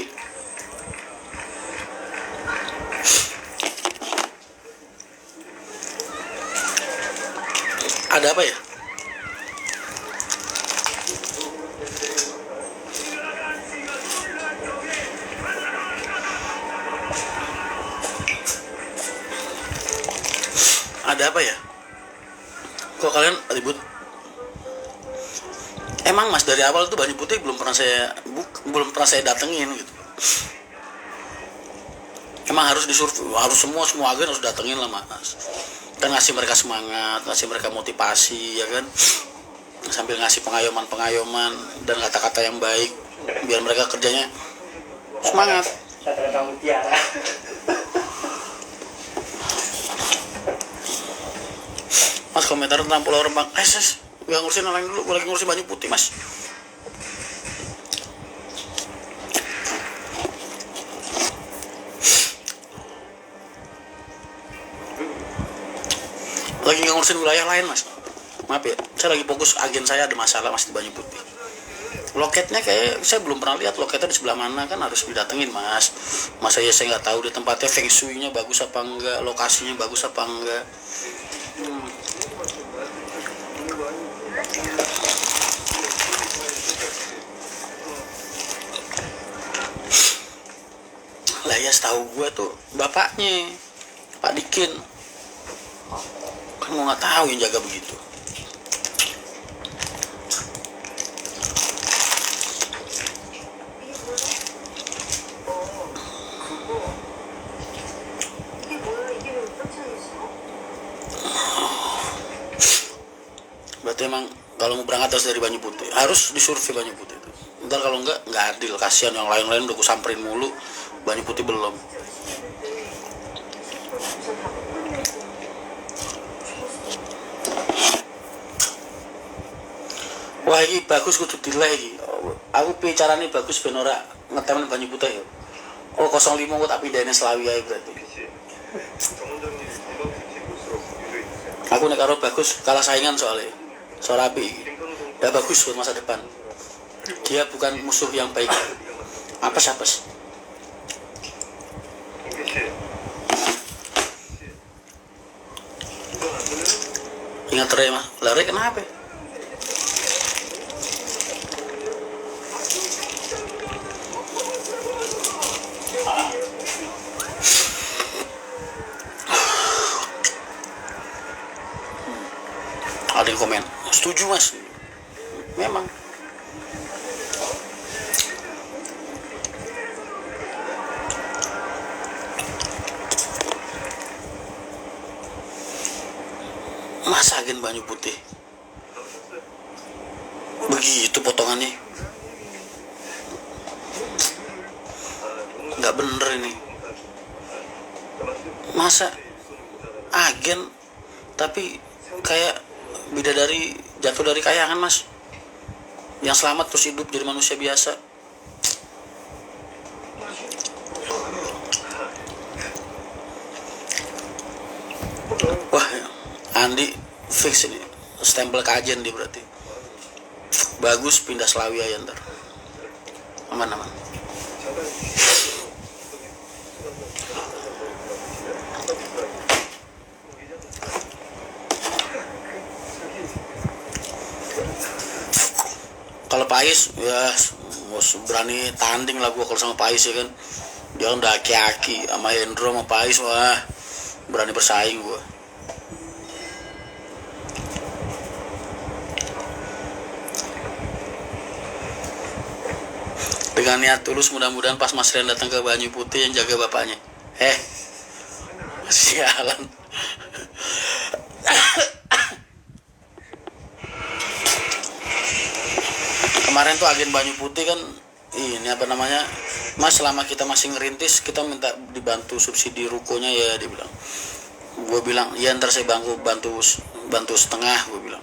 Ada apa ya? Ada apa ya? Kok kalian ribut? Emang Mas dari awal tuh banyu putih belum pernah saya datengin gitu. Emang harus disurvei, harus semua agen harus datengin lah Mas. Dan ngasih mereka semangat, ngasih mereka motivasi ya kan. Sambil ngasih pengayoman dan kata-kata yang baik biar mereka kerjanya semangat. Kata-kata mutiara. Mas komentar tentang Pulau Rempang. Gak ngurusin orang dulu, gue lagi ngurusin banyu putih Mas. Lagi nggak ngurusin wilayah lain Mas. Maaf ya, saya lagi fokus agen saya ada masalah Mas di banyu putih. Loketnya kayak saya belum pernah lihat loketnya di sebelah mana, kan harus didatengin Mas. Masa ya saya nggak tahu di tempatnya feng shui-nya bagus apa enggak, lokasinya bagus apa enggak. Lah ya setahu gue tuh bapaknya Pak Dikin kan gue nggak tahu yang jaga begitu. 이게 뭐야? 이게 왜 꽂혀 있어? Berarti emang kalau mau berangkat harus dari banyu putih, harus disurvei banyu putih itu. Ntar kalau nggak adil, kasihan yang lain-lain udah gue samperin mulu, banyu putih belum. Wah ini bagus kudu dileh iki. Aku bicarane bagus ben ora ngetemen banyu putih ya. Oh 05 kok tak pindahin Selawi ae berarti. 정원장님 이번 특히 볼수록 유료 있으세요. Aku nek karo bagus kalah saingan soalnya. Soal api iki. Udah bagus buat masa depan. Dia bukan musuh yang baik. Apes-apes. 홍기 씨. 이건 안 들려요? Ingat Re mah. Lah Re kenapa? Ada yang komen, setuju Mas. Memang. Masa agen banyu putih begitu potongannya, nggak bener ini. Masa agen tapi kayak bidadari jatuh dari kayangan mas, yang selamat terus hidup jadi manusia biasa. Wah, Andi fix ini stempel kajian dia berarti bagus, pindah Slawi aja ntar aman. Kalau Pais ya berani tanding lah gua kalau sama Pais ya kan, dia kan udah aki-aki sama Hendro sama Pais, wah berani bersaing gua. Dengan niat tulus, mudah-mudahan pas Mas Rian datang ke Banyu Putih yang jaga bapaknya. Sialan. Kemarin tuh agen Banyu Putih kan ini apa namanya, Mas selama kita masih ngerintis kita minta dibantu subsidi rukonya ya, dia bilang. Gue bilang ya ntar saya bantu setengah, gue bilang.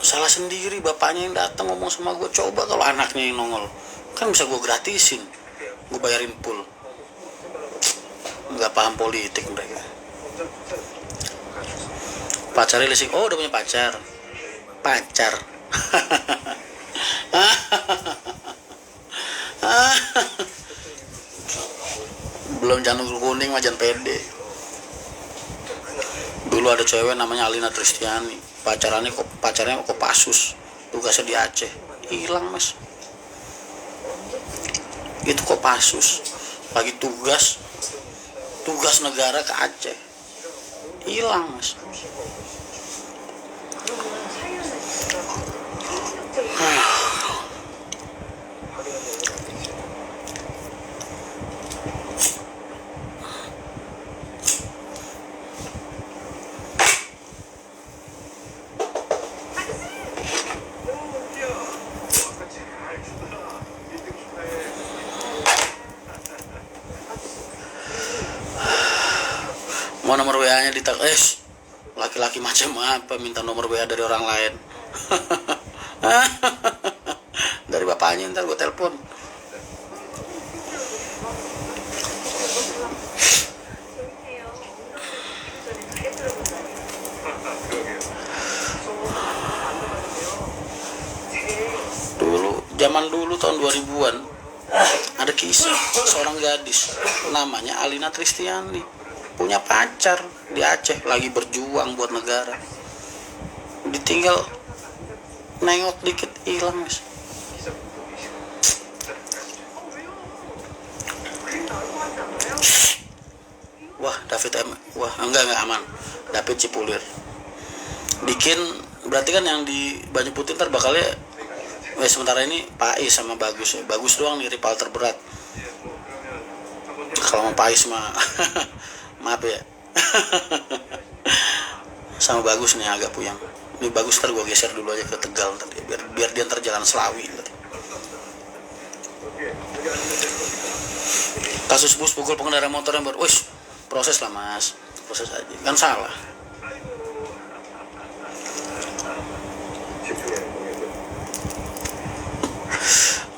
Salah sendiri bapaknya yang datang ngomong sama gue, coba kalau anaknya yang nongol kan bisa gue gratisin, gue bayarin full. Nggak paham politik mereka. Pacarnya lisik, oh udah punya pacar belum janur kuning mah jangan pede. Dulu ada cewek namanya Alina Tristiani, pacarnya Kopassus, tugasnya di Aceh, hilang mas. Itu Kopassus lagi tugas negara ke Aceh, hilang mas. Mau nomor WA-nya laki-laki macam apa minta nomor WA dari orang lain. Dari bapaknya ntar gue telepon. Zaman dulu tahun 2000-an ada kisah seorang gadis namanya Alina Tristiani, punya pacar di Aceh, lagi berjuang buat negara, ditinggal nengok dikit hilang mas. Wah enggak aman. David Cipulir bikin, berarti kan yang di Banyu Putih ntar bakalnya sementara ini Pais sama Bagus ya. Bagus doang nih rival terberat. Kalau mau Pais mah maaf ya. Sama Bagus nih agak puyang. Ini Bagus ntar gue geser dulu aja ke Tegal ntar, biar dia ntar jalan Selawi ntar. Kasus bus pukul pengendara motor yang proses lah mas, proses aja kan salah.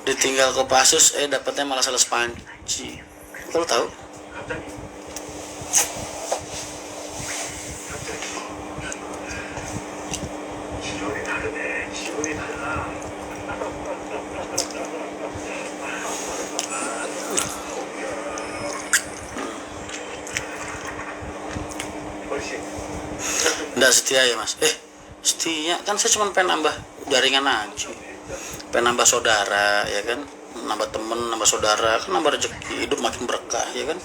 Ditinggal Kopassus dapatnya malah sales panci. Kalau tahu nggak setia ya mas? Setia kan, saya cuma pengen nambah jaringan aja, pengen nambah saudara ya kan, nambah temen, nambah saudara kan, nambah rezeki, hidup makin berkah ya kan.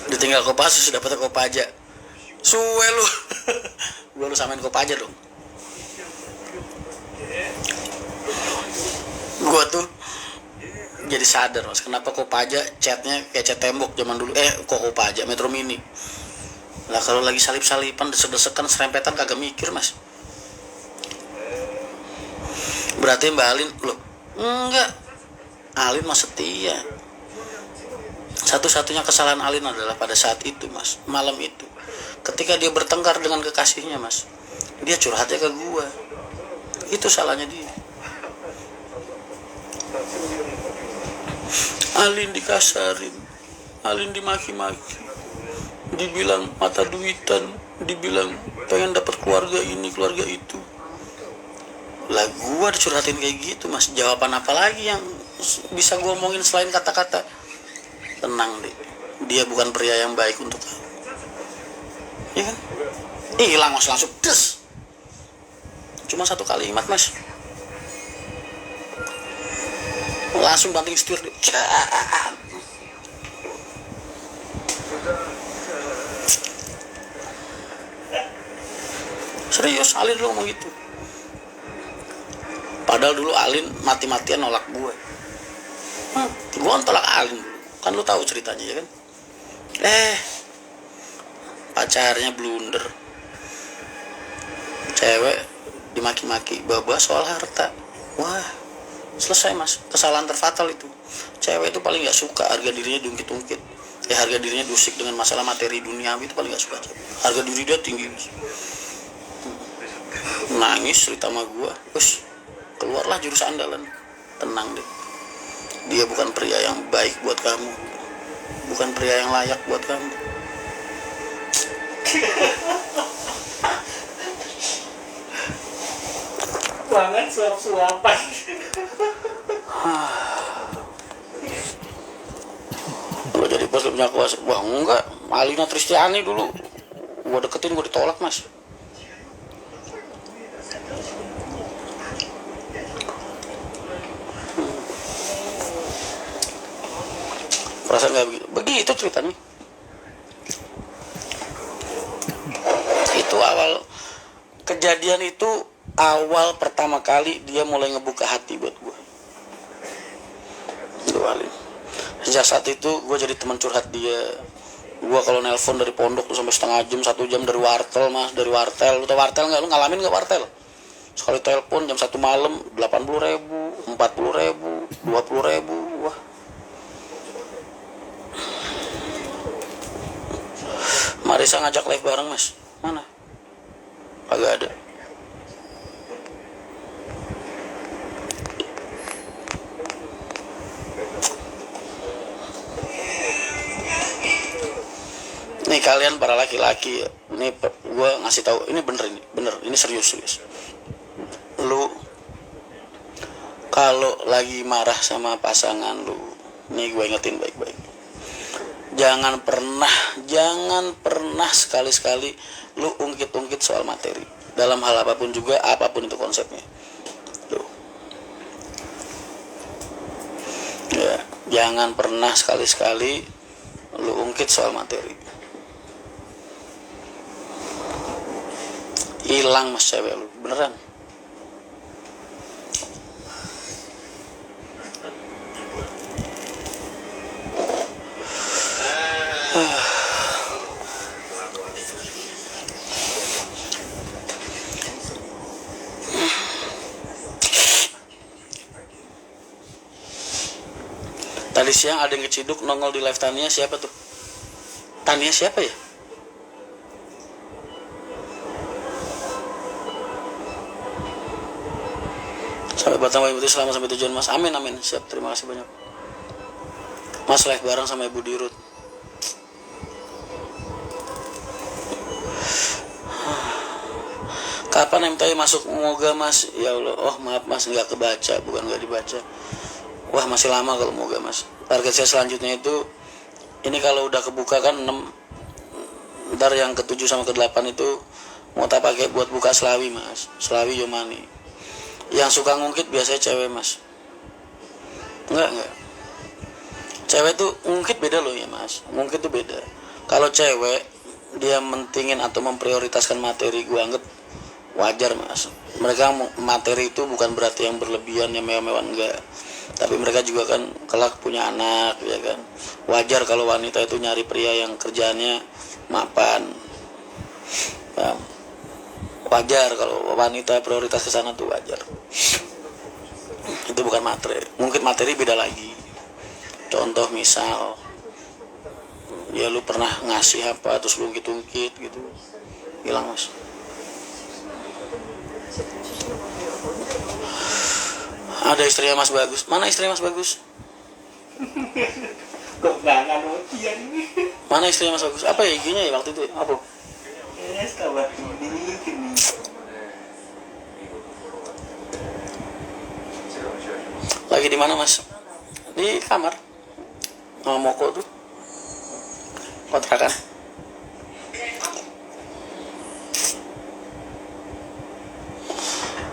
Ditinggal Kopassus dapat Kopaja, suwe lu. Gua lu samain Kopaja dong. Gua tuh jadi sadar mas, kenapa Kopaja chatnya kayak chat tembok zaman dulu. Kopaja Metro Mini lah, kalau lagi salip-salipan, desek-desekan, serempetan kagak mikir mas. Berarti Mbak Alin loh, enggak, Alin mah setia Satu-satunya kesalahan Alin adalah pada saat itu mas, malam itu, ketika dia bertengkar dengan kekasihnya mas, dia curhatnya ke gua. Itu salahnya dia. Alin dikasarin, Alin dimaki-maki, dibilang mata duitan, dibilang pengen dapat keluarga ini keluarga itu. Lah gua dicurhatin kayak gitu mas, jawaban apa lagi yang bisa gua omongin selain kata-kata tenang deh, dia bukan pria yang baik untuk kamu, ya kan? Hilang mas, langsung des, cuma satu kalimat mas, langsung banting setir deh. Serius Alin dulu ngomong gitu. Padahal dulu Alin mati-matian nolak gue. Gue tolak Alin dulu. Kan lu tahu ceritanya ya kan. Pacarnya blunder. Cewek dimaki-maki, bahas soal harta. Wah, selesai mas. Kesalahan terfatal itu. Cewek itu paling gak suka harga dirinya diungkit-ungkit. Harga dirinya diusik dengan masalah materi duniawi itu paling gak suka. Harga diri dia tinggi mas. Nangis cerita sama gua, terus keluarlah jurus andalan. Tenang deh, dia bukan pria yang baik buat kamu, bukan pria yang layak buat kamu. Banget suap-suapan. Lo jadi bos punya kuasa. Wah enggak, Alina Tristiani dulu gua deketin, gua ditolak mas. Perasaan nggak begitu ceritanya. Itu awal kejadian itu, awal pertama kali dia mulai ngebuka hati buat gue. Sejak saat itu gue jadi teman curhat dia. Gue kalau nelpon dari pondok tuh sampai setengah jam, 1 jam dari wartel mas, dari wartel. Lu tau wartel nggak? Lu ngalamin nggak wartel? Sekali telepon jam 1 malam 80.000, 40.000, 20.000. Wah. Marisa ngajak live bareng mas, mana? Kagak ada. Nih kalian para laki-laki, nih gue ngasih tahu, ini bener, ini serius. Lu kalau lagi marah sama pasangan lu, nih gue ingetin baik-baik. Jangan pernah sekali-sekali lu ungkit-ungkit soal materi. Dalam hal apapun juga, apapun itu konsepnya. Tuh. Ya, jangan pernah sekali-sekali lu ungkit soal materi. Hilang mas cewek lu, beneran. Tadi siang ada yang keciduk nongol di live Tania, siapa tuh? Tania siapa ya? Sampai Batang Ibu Dirut, selamat sampai tujuan mas. Amin. Siap, terima kasih banyak. Mas live bareng sama Ibu Dirut. Kapan MTI masuk moga mas? Ya Allah, oh maaf mas, nggak kebaca, bukan nggak dibaca. Wah masih lama kalau moga mas. Target saya selanjutnya itu, ini kalau udah kebuka kan 6, ntar yang ke-7 sama ke-8 itu mau tak pakai buat buka Selawi mas, Selawi Yomani. Yang suka ngungkit biasanya cewek mas. Enggak. Cewek tuh ngungkit beda loh ya mas, ngungkit tuh beda. Kalau cewek dia mentingin atau memprioritaskan materi, gue anggap wajar mas. Mereka materi itu bukan berarti yang berlebihan, yang mewah-mewah, enggak. Tapi mereka juga kan kelak punya anak, ya kan. Wajar kalau wanita itu nyari pria yang kerjaannya mapan. Paham? Wajar kalau wanita prioritas ke sana tuh wajar. Itu bukan materi. Mungkin materi beda lagi. Contoh misal ya lu pernah ngasih apa terus lu ungkit-ungkit gitu, hilang mas. Ada istrinya Mas Bagus. Mana istrinya Mas Bagus? Kok nggak notian ini? Mana istrinya Mas Bagus? Apa ya IG-nya ya waktu itu? Apa? Ini kabar dilihatin nih. Lagi di mana Mas? Di kamar. Sama Moko tuh. Kontrakan.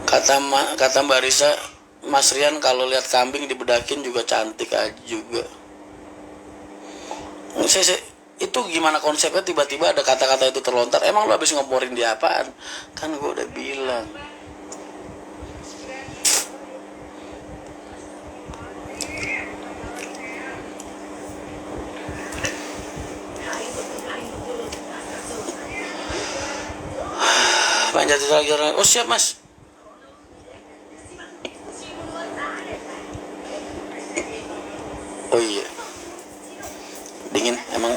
Kata Mbak Risa, Mas Rian kalau lihat kambing dibedakin juga cantik aja juga. Itu gimana konsepnya tiba-tiba ada kata-kata itu terlontar? Emang lu habis ngoporin dia apaan? Kan gue udah bilang. Panjat lagi. Oh siap Mas. Oh iya, dingin emang.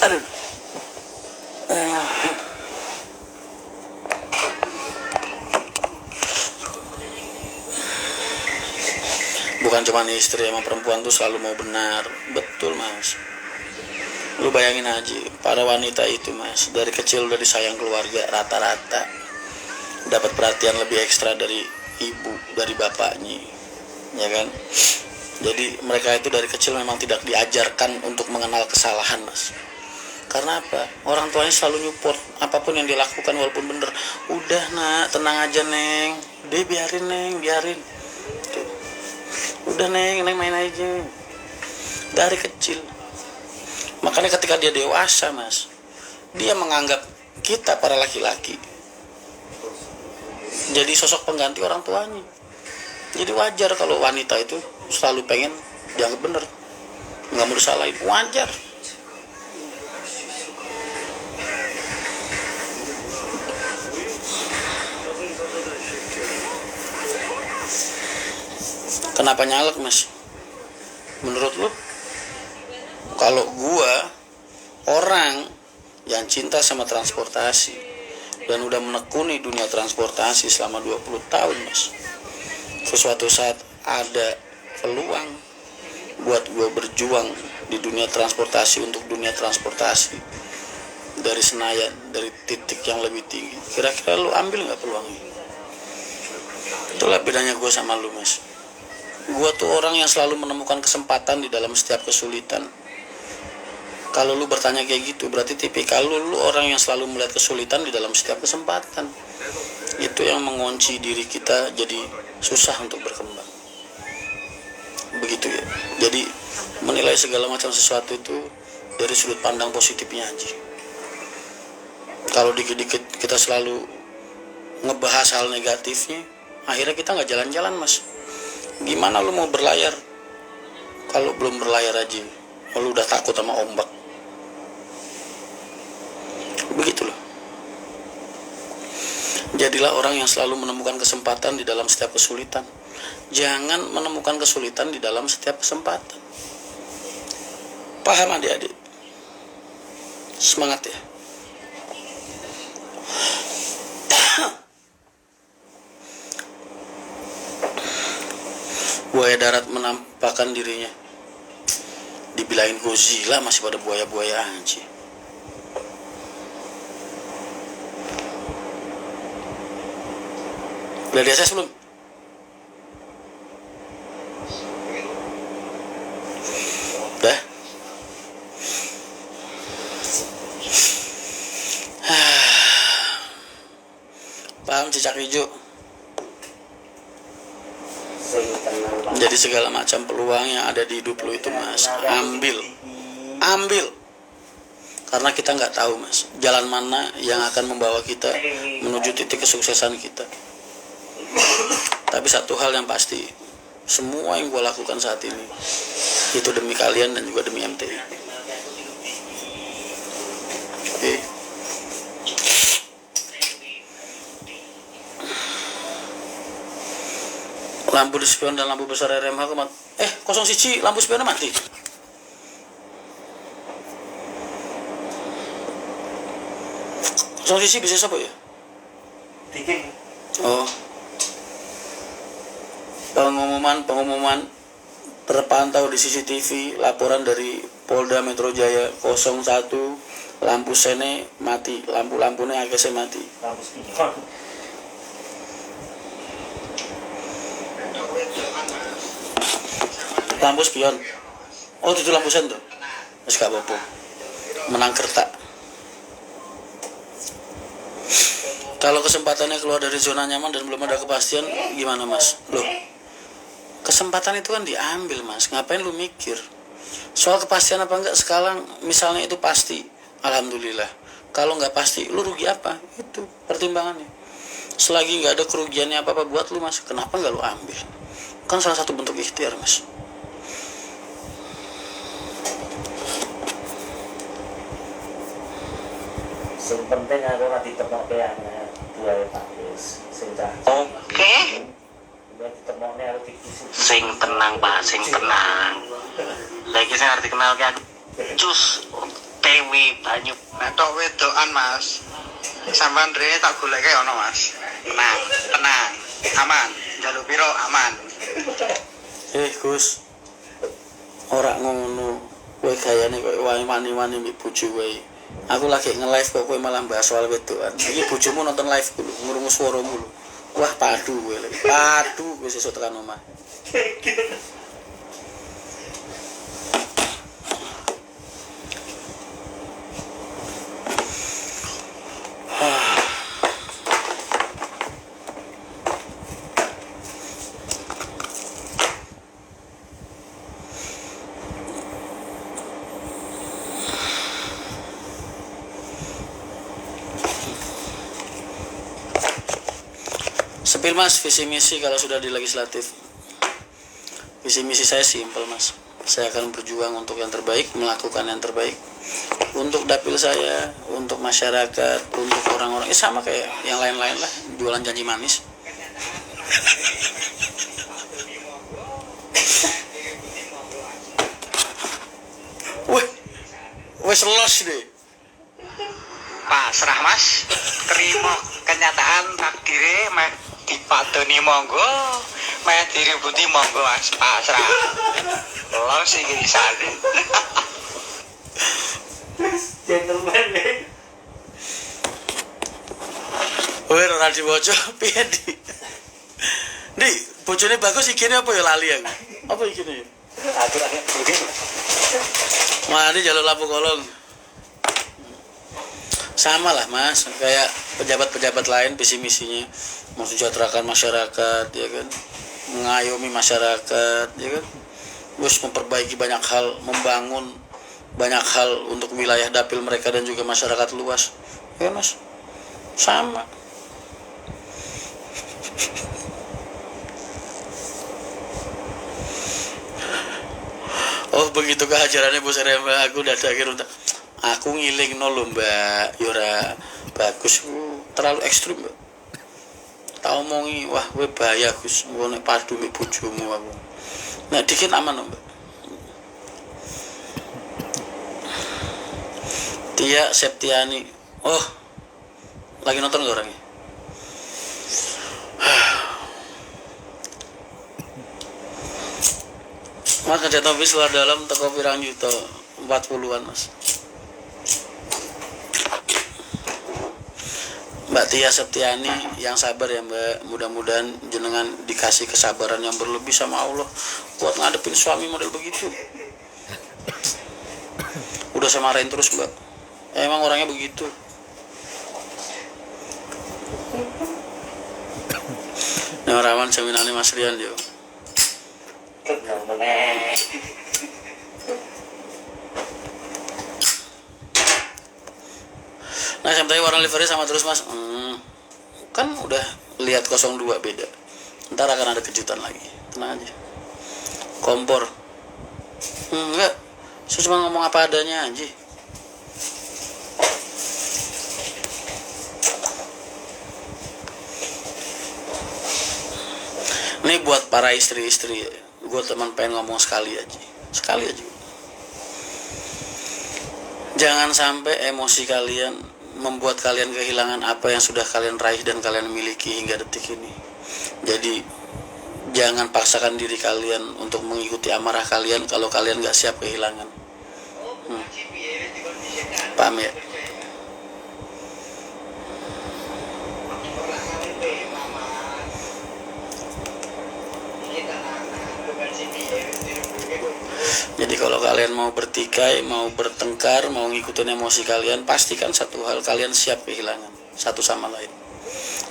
Aduh. Bukan cuma istri, emang perempuan tuh selalu mau benar. Betul mas. Lu bayangin aja, para wanita itu mas, dari kecil udah disayang keluarga rata-rata, dapat perhatian lebih ekstra dari ibu, dari bapaknya, ya kan? Jadi mereka itu dari kecil memang tidak diajarkan untuk mengenal kesalahan mas. Karena apa? Orang tuanya selalu nyupport apapun yang dilakukan walaupun bener. Udah nak, tenang aja neng. Deh biarin neng, biarin. Tuh. Udah neng main aja. Dari kecil. Makanya ketika dia dewasa mas, dia menganggap kita para laki-laki jadi sosok pengganti orang tuanya. Jadi wajar kalau wanita itu selalu pengen dianggap bener, nggak mau disalahin, wajar. Kenapa nyalek mas? Menurut lu? Kalau gua orang yang cinta sama transportasi dan udah menekuni dunia transportasi selama 20 tahun mas, sesuatu saat ada peluang buat gue berjuang di dunia transportasi untuk dunia transportasi dari Senayan, dari titik yang lebih tinggi, kira-kira lu ambil nggak peluangnya? Itulah bedanya gue sama lu mas. Gue tuh orang yang selalu menemukan kesempatan di dalam setiap kesulitan. Kalau lu bertanya kayak gitu, berarti tipikal lu orang yang selalu melihat kesulitan di dalam setiap kesempatan. Itu yang mengunci diri kita jadi susah untuk berkembang. Begitu ya. Jadi menilai segala macam sesuatu itu dari sudut pandang positifnya aja. Kalau dikit-dikit kita selalu ngebahas hal negatifnya, akhirnya kita nggak jalan-jalan mas. Gimana lu mau berlayar kalau belum berlayar aja lu udah takut sama ombak? Begitu loh. Jadilah orang yang selalu menemukan kesempatan di dalam setiap kesulitan. Jangan menemukan kesulitan di dalam setiap kesempatan. Paham adik-adik? Semangat ya. Buaya darat menampakkan dirinya. Dibilangin Godzilla masih pada buaya-buaya aja. Udah di SS belum? Udah? Paham cicak hijau? Jadi segala macam peluang yang ada di hidup lu itu mas, ambil. Karena kita nggak tahu mas, jalan mana yang akan membawa kita menuju titik kesuksesan kita. Tapi satu hal yang pasti, semua yang gue lakukan saat ini itu demi kalian dan juga demi MTI. Oke. Lampu di spion dan lampu besar RMH 01 lampu spionnya mati. sisi bisa apa ya? Bikin. Oh. Pengumuman terpantau di CCTV, laporan dari Polda Metro Jaya 01, lampu sene mati, lampu-lampunya agak mati. Lampu spion. Lampu spion. Oh, itu lampu sen tuh. Wis gak apa-apa. Menang kertak. Kalau kesempatannya keluar dari zona nyaman dan belum ada kepastian, gimana Mas? Loh, kesempatan itu kan diambil Mas, ngapain lu mikir? Soal kepastian apa enggak sekarang, misalnya itu pasti, alhamdulillah. Kalau nggak pasti, lu rugi apa? Itu pertimbangannya. Selagi nggak ada kerugiannya apa-apa buat lu Mas, kenapa nggak lu ambil? Kan salah satu bentuk ikhtiar Mas. Yang penting aku nanti temoknya dua bagus. Oke. Nanti temoknya harus dikisi. Sing tenang Pak, sing tenang. Lagi saya arti kenal ke aku. Cus Dewi banyu. Nek tok wedokan Mas. Sampeyan rene tak goleke ono Mas. Tenang, aman. Jaluk piro aman. Gus, ora ngono. Kowe gayane koyo wae wani-wani mbek bojo wae. Aku lagi nge-live kok kowe malah bahas soal wedokan. Iki bojomu nonton live dulu, ngurungu suaramu lho. Wah, padu kowe lek. Padu kowe sesuk tekan omah. Sepil Mas, visi misi kalau sudah di legislatif. Visi misi saya simpel Mas. Saya akan berjuang untuk yang terbaik, melakukan yang terbaik. Untuk dapil saya, untuk masyarakat, untuk orang-orang. Sama kayak yang lain-lain lah, jualan janji manis. Wes los deh. Pasrah Mas. Terima kenyataan takdire meh dipadoni monggo, meh diributi monggo Mas. Pasrah. Los iki disane. Gentleman nih. Weh, ora diwoco piye di? Di, bojone bagus ikine apa ya lali aku. Apa ikine? Aku lagi begini. Mari jalur lampu kolong. Sama lah Mas, kayak pejabat-pejabat lain visi misinya mensejahterakan masyarakat, ya kan, mengayomi masyarakat, ya kan, terus memperbaiki banyak hal, membangun banyak hal untuk wilayah dapil mereka dan juga masyarakat luas, ya Mas, sama. Oh begitu kehajarannya Bu Seremba, aku udah akhir untuk aku ngiling lho Mbak, yora bagus, terlalu ekstrim Mbak. Tak omongi, wah gue bahaya Gus, gue nek padu mbek bojomu aku. Nek dikit aman Mbak. Tia Septiani, oh lagi nonton gak orangnya? Mas kerja topis luar dalam teko pirang juta 40-an Mas. Mbak Tia Septiani yang sabar ya Mbak, mudah-mudahan jenengan dikasih kesabaran yang berlebih sama Allah buat ngadepin suami model begitu. Udah saya marahin terus Mbak, emang orangnya begitu. Nah rawan seminarnya Mas Rian yo. Nah sampai warna livery sama terus Mas. Kan udah lihat 02 beda. Ntar akan ada kejutan lagi. Tenang aja. Kompor. Enggak. Saya cuma ngomong apa adanya aja. Ini buat para istri-istri, gue teman pengen ngomong sekali aja. Jangan sampai emosi kalian membuat kalian kehilangan apa yang sudah kalian raih dan kalian miliki hingga detik ini. Jadi jangan paksakan diri kalian untuk mengikuti amarah kalian kalau kalian gak siap kehilangan. Paham ya? Jadi kalau kalian mau bertikai, mau bertengkar, mau ngikutin emosi kalian, pastikan satu hal, kalian siap kehilangan satu sama lain.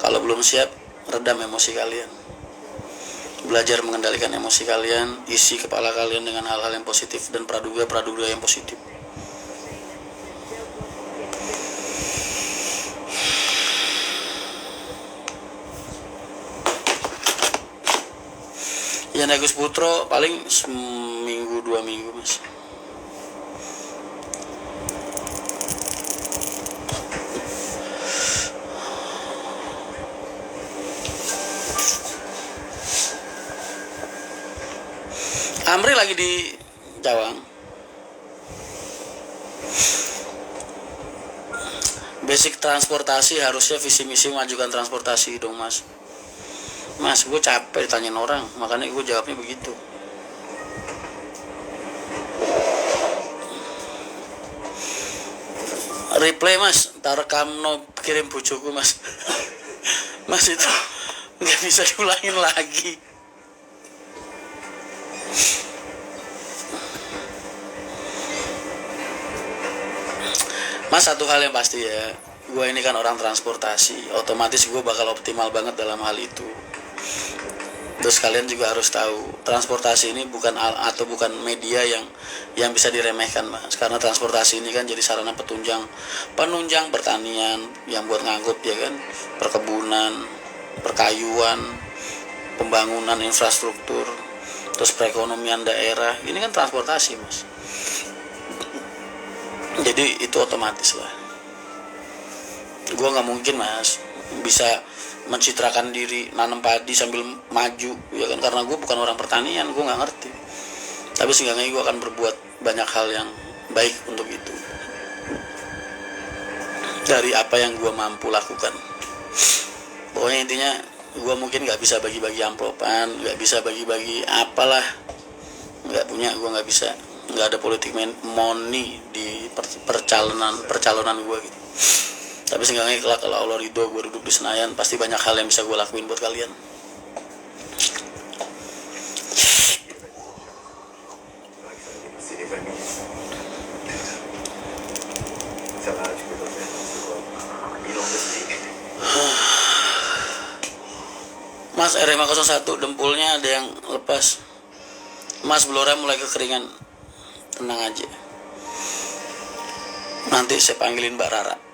Kalau belum siap, redam emosi kalian. Belajar mengendalikan emosi kalian, isi kepala kalian dengan hal-hal yang positif dan praduga yang positif. Yan Agus Putro paling seminggu 2 minggu mas. Amri lagi di Cawang. Basic transportasi harusnya visi misi majukan transportasi dong mas. Mas, gue capek ditanyain orang, makanya gue jawabnya begitu. Replay mas, rekam no kirim bujuku mas. Mas itu nggak bisa diulangin lagi. Mas, satu hal yang pasti ya, gue ini kan orang transportasi, otomatis gue bakal optimal banget dalam hal itu. Terus kalian juga harus tahu, transportasi ini bukan media yang bisa diremehkan mas. Karena transportasi ini kan jadi sarana penunjang pertanian yang buat ngangkut ya kan, perkebunan, perkayuan, pembangunan infrastruktur, terus perekonomian daerah. Ini kan transportasi mas. Jadi itu otomatis lah. Gue nggak mungkin mas bisa mencitrakan diri nanam padi sambil maju ya kan, karena gue bukan orang pertanian, gue nggak ngerti. Tapi seenggaknya gue akan berbuat banyak hal yang baik untuk itu dari apa yang gue mampu lakukan. Pokoknya intinya gue mungkin nggak bisa bagi-bagi amplopan, nggak bisa bagi-bagi apalah, nggak punya, gue nggak bisa, nggak ada politik money di percalonan gue gitu. Tapi seenggaknya kalau Allah ridho gue duduk di Senayan, pasti banyak hal yang bisa gue lakuin buat kalian. Mas, RMA 01 dempulnya ada yang lepas. Mas, Blora mulai kekeringan. Tenang aja. Nanti saya panggilin Mbak Rara.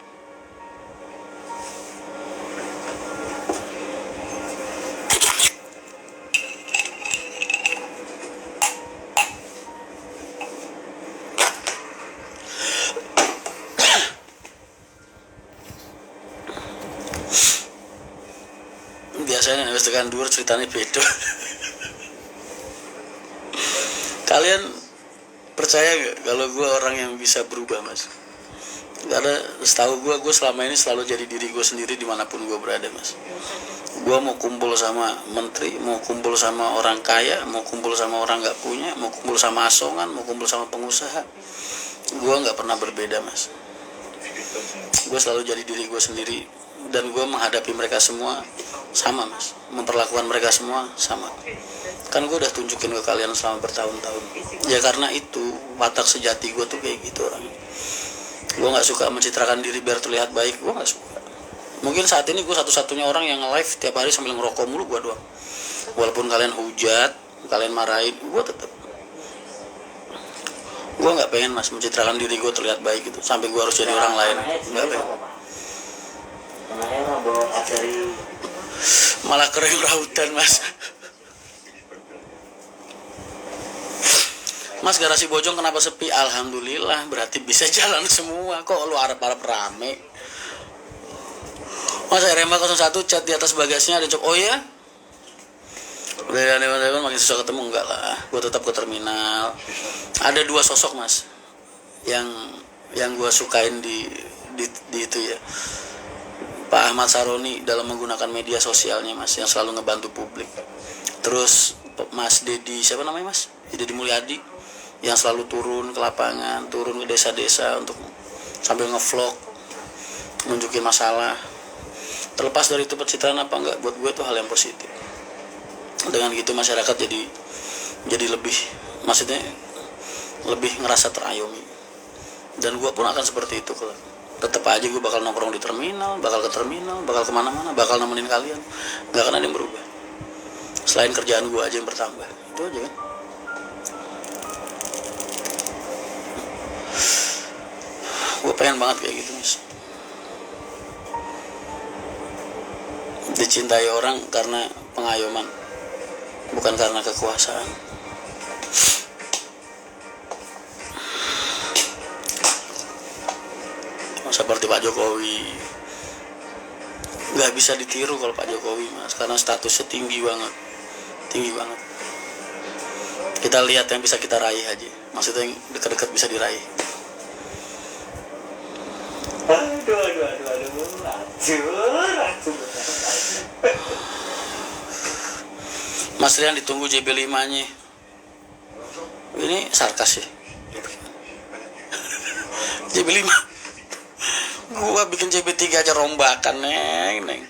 Biasanya habis tekan dur ceritanya beda. Kalian percaya gak kalau gue orang yang bisa berubah mas? Karena setahu gue selama ini selalu jadi diri gue sendiri dimanapun gue berada mas. Gue mau kumpul sama menteri, mau kumpul sama orang kaya, mau kumpul sama orang gak punya, mau kumpul sama asongan, mau kumpul sama pengusaha, gue gak pernah berbeda mas. Gue selalu jadi diri gue sendiri, dan gue menghadapi mereka semua sama mas, memperlakukan mereka semua sama. Kan gue udah tunjukin ke kalian selama bertahun-tahun. Ya karena itu watak sejati gue tuh kayak gitu orang. Gue nggak suka mencitrakan diri biar terlihat baik, gue nggak suka. Mungkin saat ini gue satu-satunya orang yang live tiap hari sambil ngerokok mulu, gue doang. Walaupun kalian hujat, kalian marahin, gue tetap. Gue nggak pengen mas mencitrakan diri gue terlihat baik gitu sampai gue harus jadi orang lain. Nggak pengen. Malah kering rautan mas. Mas, garasi Bojong kenapa sepi? Alhamdulillah, berarti bisa jalan semua. Kok lu harap-harap rame? Mas, RMA 01 cat di atas bagasnya ada cok. Oh ya? Udah dewan makin susah ketemu. Enggak lah, gue tetap ke terminal. Ada 2 sosok mas yang gue sukain di di itu ya, Pak Ahmad Saroni dalam menggunakan media sosialnya mas, yang selalu ngebantu publik. Terus Mas Dedi, siapa namanya mas? Dedi Mulyadi, yang selalu turun ke lapangan, turun ke desa-desa untuk sambil ngevlog, nunjukin masalah. Terlepas dari itu pencitraan apa enggak, buat gue itu hal yang positif. Dengan gitu masyarakat jadi lebih, maksudnya lebih ngerasa terayomi. Dan gue pun akan seperti itu kalau tetap aja gue bakal nongkrong di terminal, bakal ke terminal, bakal kemana-mana, bakal nemenin kalian. Nggak akan ada yang berubah selain kerjaan gue aja yang bertambah. Itu aja kan. Gue pengen banget kayak gitu mas, dicintai orang karena pengayoman, bukan karena kekuasaan. Seperti Pak Jokowi, nggak bisa ditiru kalau Pak Jokowi mas, karena statusnya tinggi banget. Kita lihat yang bisa kita raih aja, maksudnya yang dekat-dekat bisa diraih. Mas Rian ditunggu JB5-nya. Ini sarkas ya. JB5. Gua bikin JB3 aja rombakan, neng.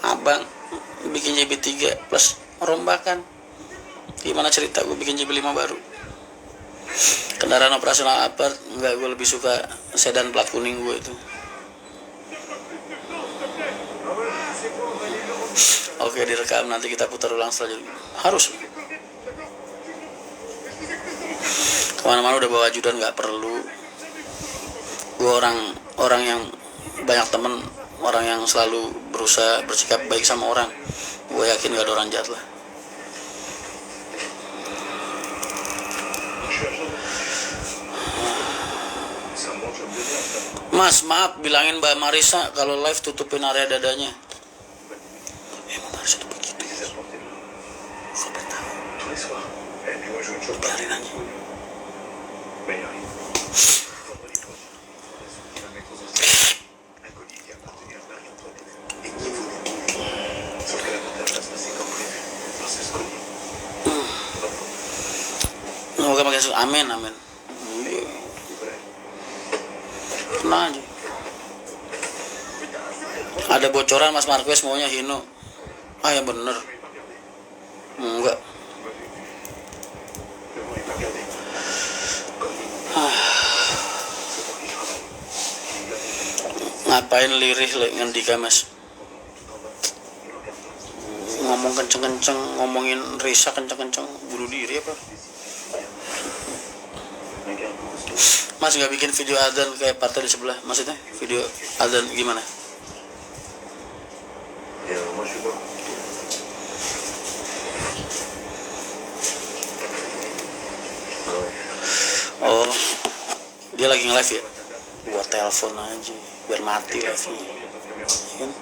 Abang bikin JB3 plus rombakan. Gimana cerita gue bikin JB5 baru? Kendaraan operasional apa? Enggak, gue lebih suka sedan plat kuning gue itu. Oke, direkam, nanti kita putar ulang selanjutnya. Harus. Kemana-mana udah bawa ajudan, nggak perlu. Gue orang yang banyak temen, orang yang selalu berusaha bersikap baik sama orang. Gue yakin gak ada orang jahat lah. Mas, maaf, bilangin Mbak Marisa kalau live tutupin area dadanya. Mbak Marisa tuh begitu. Sampai tahu. Biarin aja. Semoga makin sukses. Amin. Tenang aja. Ada bocoran Mas Marquez maunya Hino. Ah yang bener. Enggak. Ngapain lirih ngendika mas? Ngomong kenceng-kenceng, ngomongin Risa kenceng-kenceng, bunuh diri apa? Mas nggak bikin video adzan kayak partai di sebelah, maksudnya video adzan gimana? Oh, dia lagi nge-live ya? Gua telepon aja, biar mati live-nya. Kan?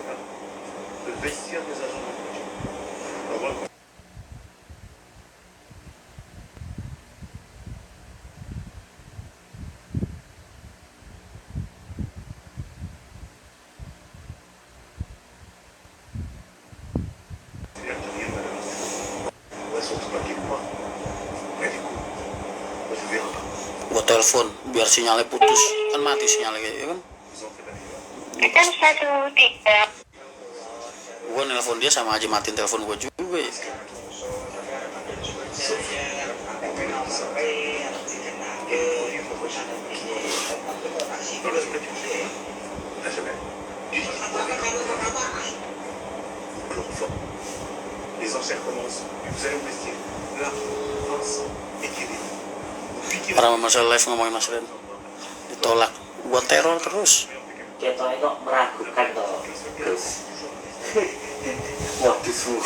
Gua telepon biar sinyalnya putus, kan mati sinyalnya kayak kan? Kan 1-3. Gua nelpon dia sama aja matiin telepon gua juga ya. Les enchères commencent. Vous allez vous laisser là, Vincent et Kevin. Para pemirsa live ngomongin Mas Ren ditolak, buat teror terus. Ketoknya kok meragukan toh, Gus. Modusmu.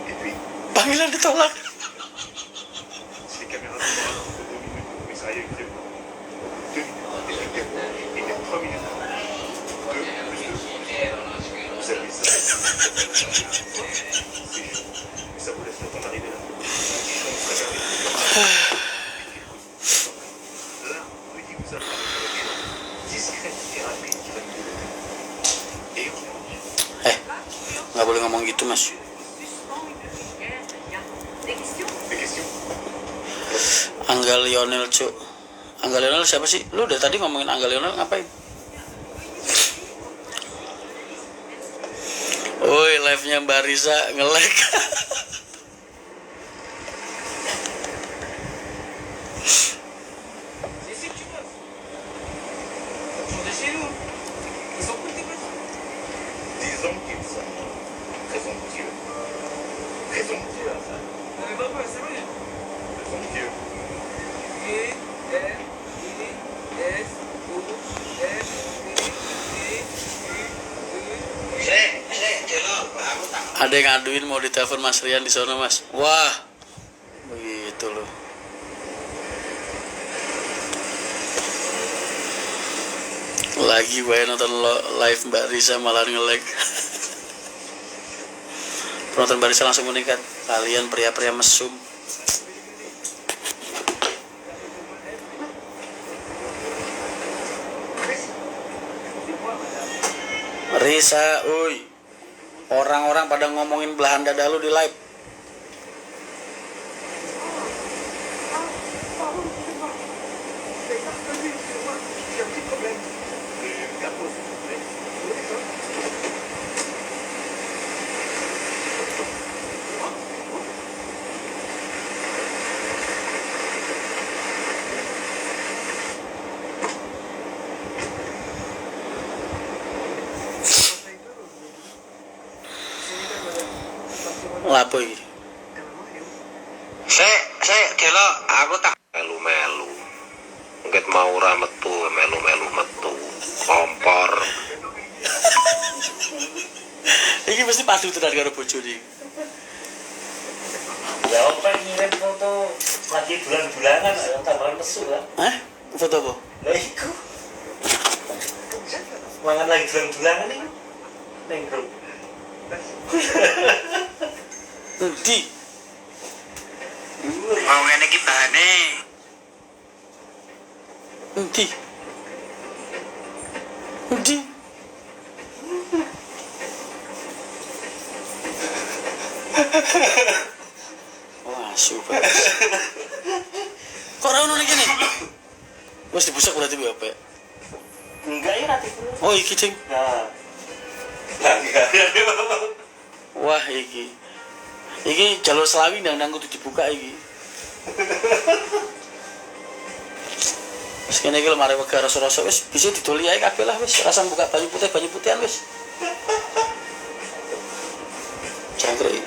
Et puis, Panggilan ditolak. si les caméras sont là, de 2 minutes au commissariat avec Kevin. 2 minutes, et puis Kevin, il est 3 minutes. 2 plus 2. Vous savez ça. C'est chaud. Mais ça vous laisse le temps d'arriver là. Là, on me dit que vous Nggak boleh ngomong gitu, Mas. Angga Lionel, Cuk. Angga Lionel siapa sih? Lu dari tadi ngomongin Angga Lionel ngapain? Woi, live-nya Mbak Risa nge-lag. Ada yang ngaduin mau ditelepon Mas Rian di sana, Mas. Wah, begitu loh. Lagi gue nonton live Mbak Risa malah nge-lag. Penonton Mbak Risa langsung meningkat. Kalian pria-pria mesum. Risa, uy. Orang-orang pada ngomongin belahan dada lu di live. Lapo iki? Sik delok aku tak Melu-melu. Nget mau ora metu, melu-melu metu. Kompor. Iki mesti padu tenan karo bojone. Ya apa ngirim foto lagi bulan-bulanan tambahan mesu kan? Hah? Foto apa? Lah iku. Mangan lagi bulan-bulanan iki. Ning grup. Endi? mau ngene iki bahane. Endi? Endi? Wah, super. Kok ora ono ning kene? Wes dibusak berarti apa? Enggak ya nanti. Oh, iki cing. Nah. Enggak. Wah, iki. Iki jalur Selawi ndang kudu dibuka iki. Wis kene iki lemari wega rasa-rasa wis bisa didoli ae kabeh lah wis, rasa buka banyu putihan wis. Jangkrik.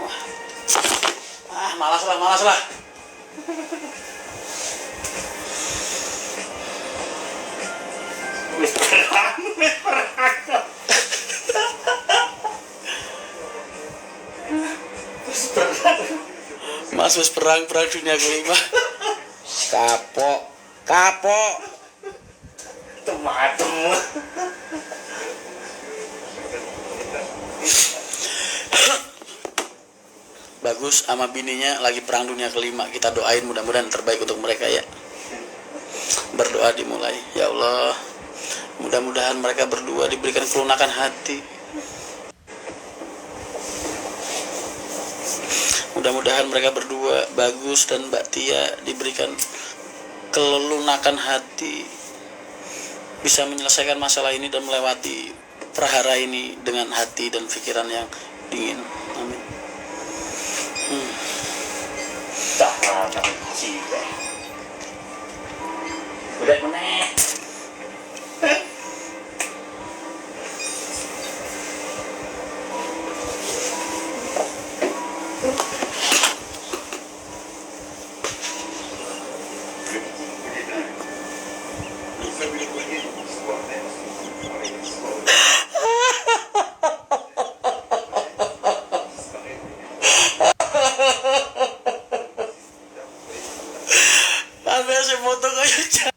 Wah. Malas lah. Wis perang. Mas wis perang dunia kelima. Kapok. Tematem. Bagus sama bininya lagi perang dunia kelima. Kita doain mudah-mudahan terbaik untuk mereka ya. Berdoa dimulai. Ya Allah, mudah-mudahan mereka berdua diberikan kelunakan hati. Mudah-mudahan mereka berdua, Bagus dan Mbak Tia, diberikan kelunakan hati, bisa menyelesaikan masalah ini dan melewati prahara ini dengan hati dan pikiran yang dingin. Amin. Tak ada sih. Udah meneh. Tapi saya foto kayak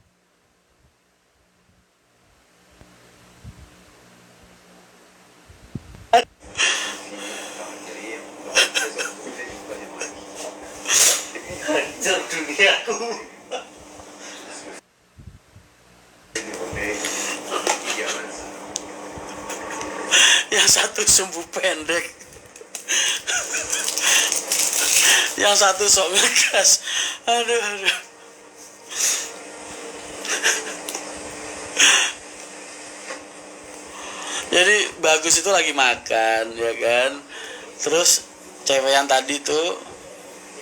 Hancur duniaku. ya yang satu sumbu pendek, yang satu sok ngegas. Aduh. Jadi Bagus itu lagi makan, ya kan. Terus cewek yang tadi tuh,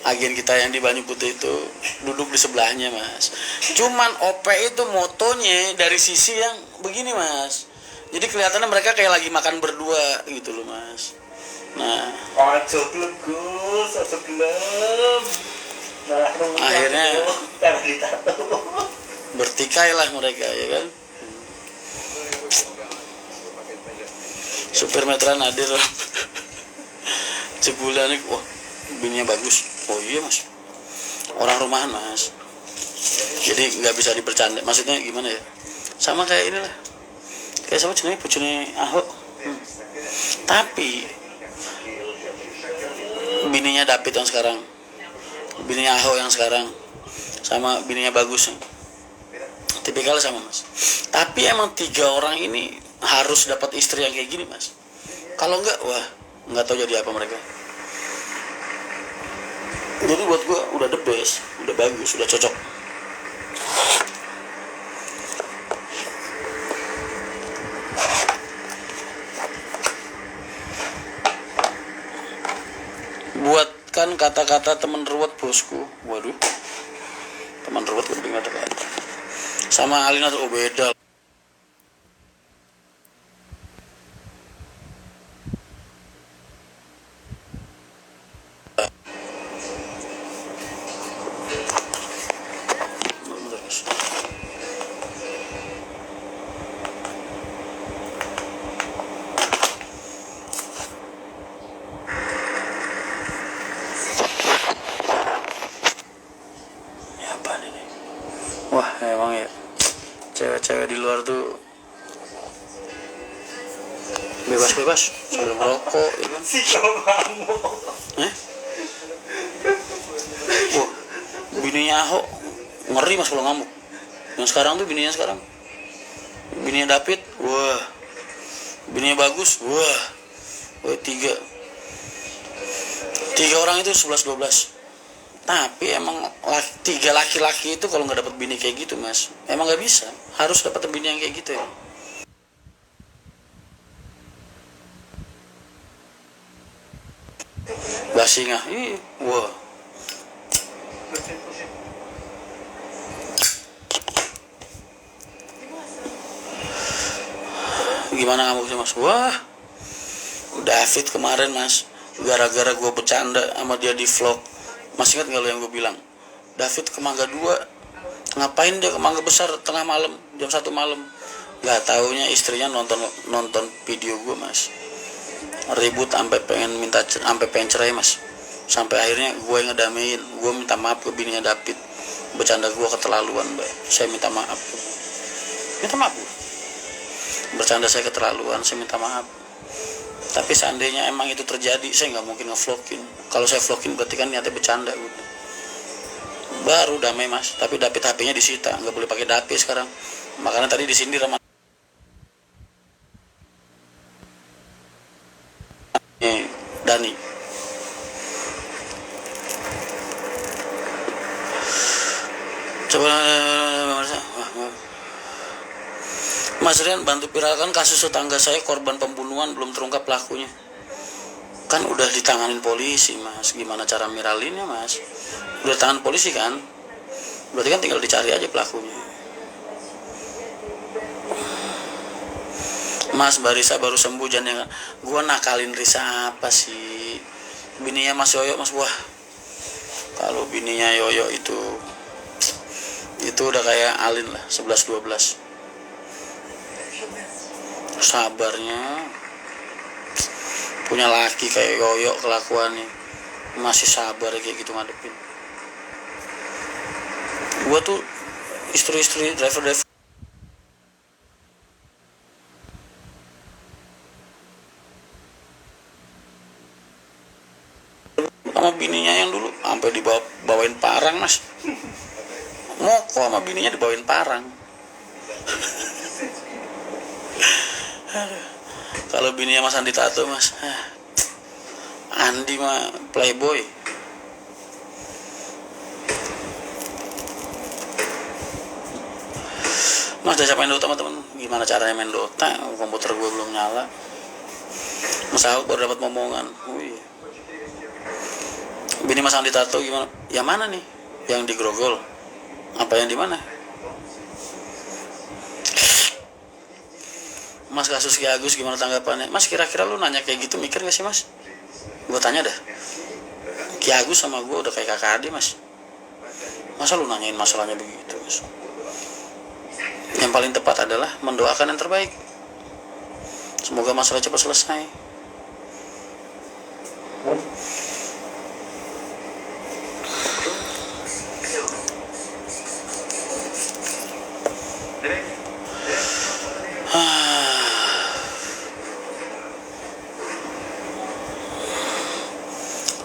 agen kita yang di Banyu Putih itu duduk di sebelahnya, Mas. Cuman OP itu motonya dari sisi yang begini, Mas. Jadi kelihatannya mereka kayak lagi makan berdua gitu loh, Mas. Nah, Ojo gelem Gus, ojo gelem. Akhirnya bertikai lah mereka, ya kan. Supir Meteran hadir. Cebulannya, wah, bininya Bagus. Oh iya, Mas, orang rumahan, Mas. Jadi nggak bisa dibercanda. Maksudnya gimana ya? Sama kayak inilah. Kayak sama jenenge bojone Ahok. Tapi bininya David yang sekarang, bininya Ahok yang sekarang, sama bininya Bagus, tipikal sama, Mas. Tapi emang 3 orang ini harus dapat istri yang kayak gini, Mas. Kalau enggak, wah, nggak tahu jadi apa mereka. Jadi buat gue udah the best, udah bagus, udah cocok. Buatkan kata-kata teman ruwet bosku. Waduh, teman ruwet lebih kata-kata. Sama Alina tuh beda. Wah, emang ya cewek-cewek di luar tuh bebas-bebas sambil merokok, ya kan? Wah, bininya Ahok ngeri, Mas, kalau ngamuk. Yang sekarang tuh bininya sekarang, bininya David, wah, bininya Bagus, wah, 3 orang itu 11-12. Tapi emang 3 laki-laki itu kalau nggak dapat bini kayak gitu, Mas, emang nggak bisa. Harus dapat bini yang kayak gitu ya. Basingah, wah. Gimana kamu sih, Mas? Wah, David kemarin, Mas, gara-gara gue bercanda sama dia di vlog. Masih ingat nggak lo yang gue bilang? David ke Mangga 2, ngapain dia ke Mangga Besar tengah malam, jam 1 malam? Gak taunya istrinya nonton video gue, Mas. Ribut sampai pengen cerai, Mas. Sampai akhirnya gue yang ngedamein. Gue minta maaf ke bininya David. Bercanda gue keterlaluan, Mbak. Saya minta maaf. Minta maaf, Bu. Bercanda saya keterlaluan, saya minta maaf. Tapi seandainya emang itu terjadi, saya nggak mungkin ngevlogin. Kalau saya vlogin berarti kan niatnya bercanda, udah. Baru damai, Mas. Tapi David HP-nya disita, nggak boleh pakai data sekarang. Makanya tadi disindir sama Dani. Coba Mas Rian bantu viralkan kasus tetangga saya korban pembunuhan, belum terungkap pelakunya. Kan udah ditanganin polisi, Mas. Gimana cara miralinnya, Mas? Udah tangan polisi kan? Berarti kan tinggal dicari aja pelakunya. Mas, Mbak Risa baru sembuh, jangan. Gua nakalin Risa apa sih? Bininya Mas Yoyo, Mas. Wah, kalau bininya Yoyo itu udah kayak Alin lah, 11-12. Sabarnya, punya laki kayak Yoyo kelakuannya, masih sabar kayak gitu ngadepin. Gua tuh istri-istri driver sama bininya yang dulu sampai dibawain parang, Mas. Moko sama bininya dibawain parang. Kalau bininya Mas Andi tato Mas, Andi mah playboy. Mas udah main Dota teman-teman. Gimana caranya main Dota? Komputer gue belum nyala. Mas Ahok baru dapat momongan. Wih. Bini Mas Andi tato gimana? Yang mana nih? Yang di Grogol? Apa yang di mana? Mas kasus Ki Agus gimana tanggapannya? Mas kira-kira lu nanya kayak gitu mikir gak sih Mas? Gue tanya dah. Ki Agus sama gue udah kayak kakak adik Mas. Masa lu nanyain masalahnya begitu Mas? Yang paling tepat adalah mendoakan yang terbaik. Semoga masalah cepat selesai.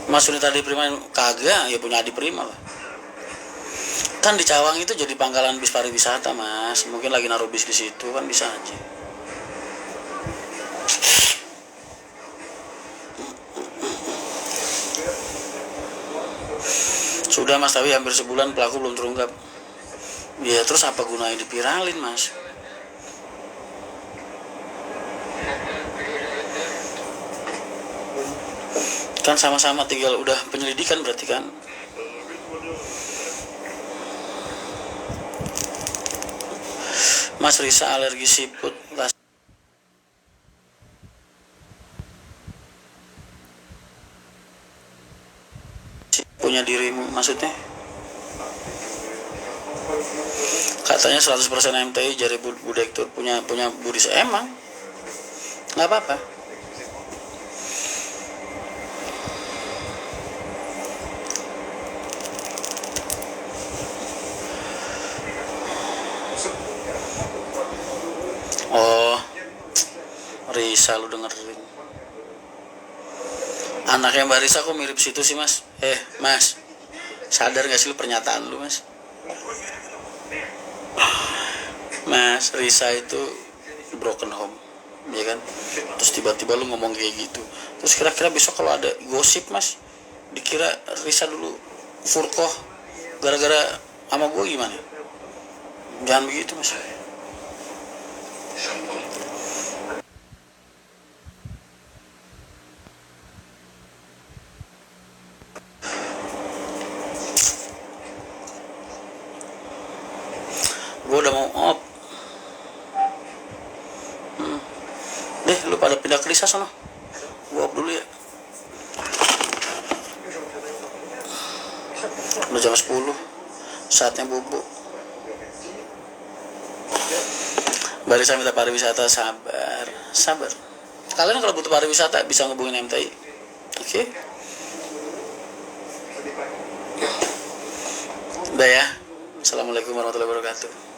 Mas Unita Adi Prima kagak, ya punya Adi Prima lah. Kan di Cawang itu jadi pangkalan bis pariwisata Mas, mungkin lagi naruh bis di situ kan bisa aja. Sudah Mas, tapi hampir sebulan pelaku belum terungkap. Ya terus apa gunanya dipiralin Mas? Kan sama-sama tinggal udah penyelidikan berarti kan. Mas Risa alergi siput punya dirimu maksudnya? Katanya 100% MTI jari Budektur punya budi emang nggak apa-apa. Oh, Risa lu dengerin. Anaknya Mbak Risa kok mirip situ sih Mas? Mas, sadar gak sih lu pernyataan lu Mas? Mas, Risa itu broken home, ya kan? Terus tiba-tiba lu ngomong kayak gitu. Terus kira-kira besok kalau ada gosip Mas, dikira Risa dulu furqoh gara-gara sama gue gimana? Jangan begitu Mas. Gue udah mau off. Deh lu pada pindah ke Risa sana. Gue off dulu ya. Udah jam 10. Saatnya bubuk. Mbak Risa minta pariwisata, sabar. Kalian kalau butuh pariwisata bisa ngubungin MTI. Oke? Udah ya. Assalamualaikum warahmatullahi wabarakatuh.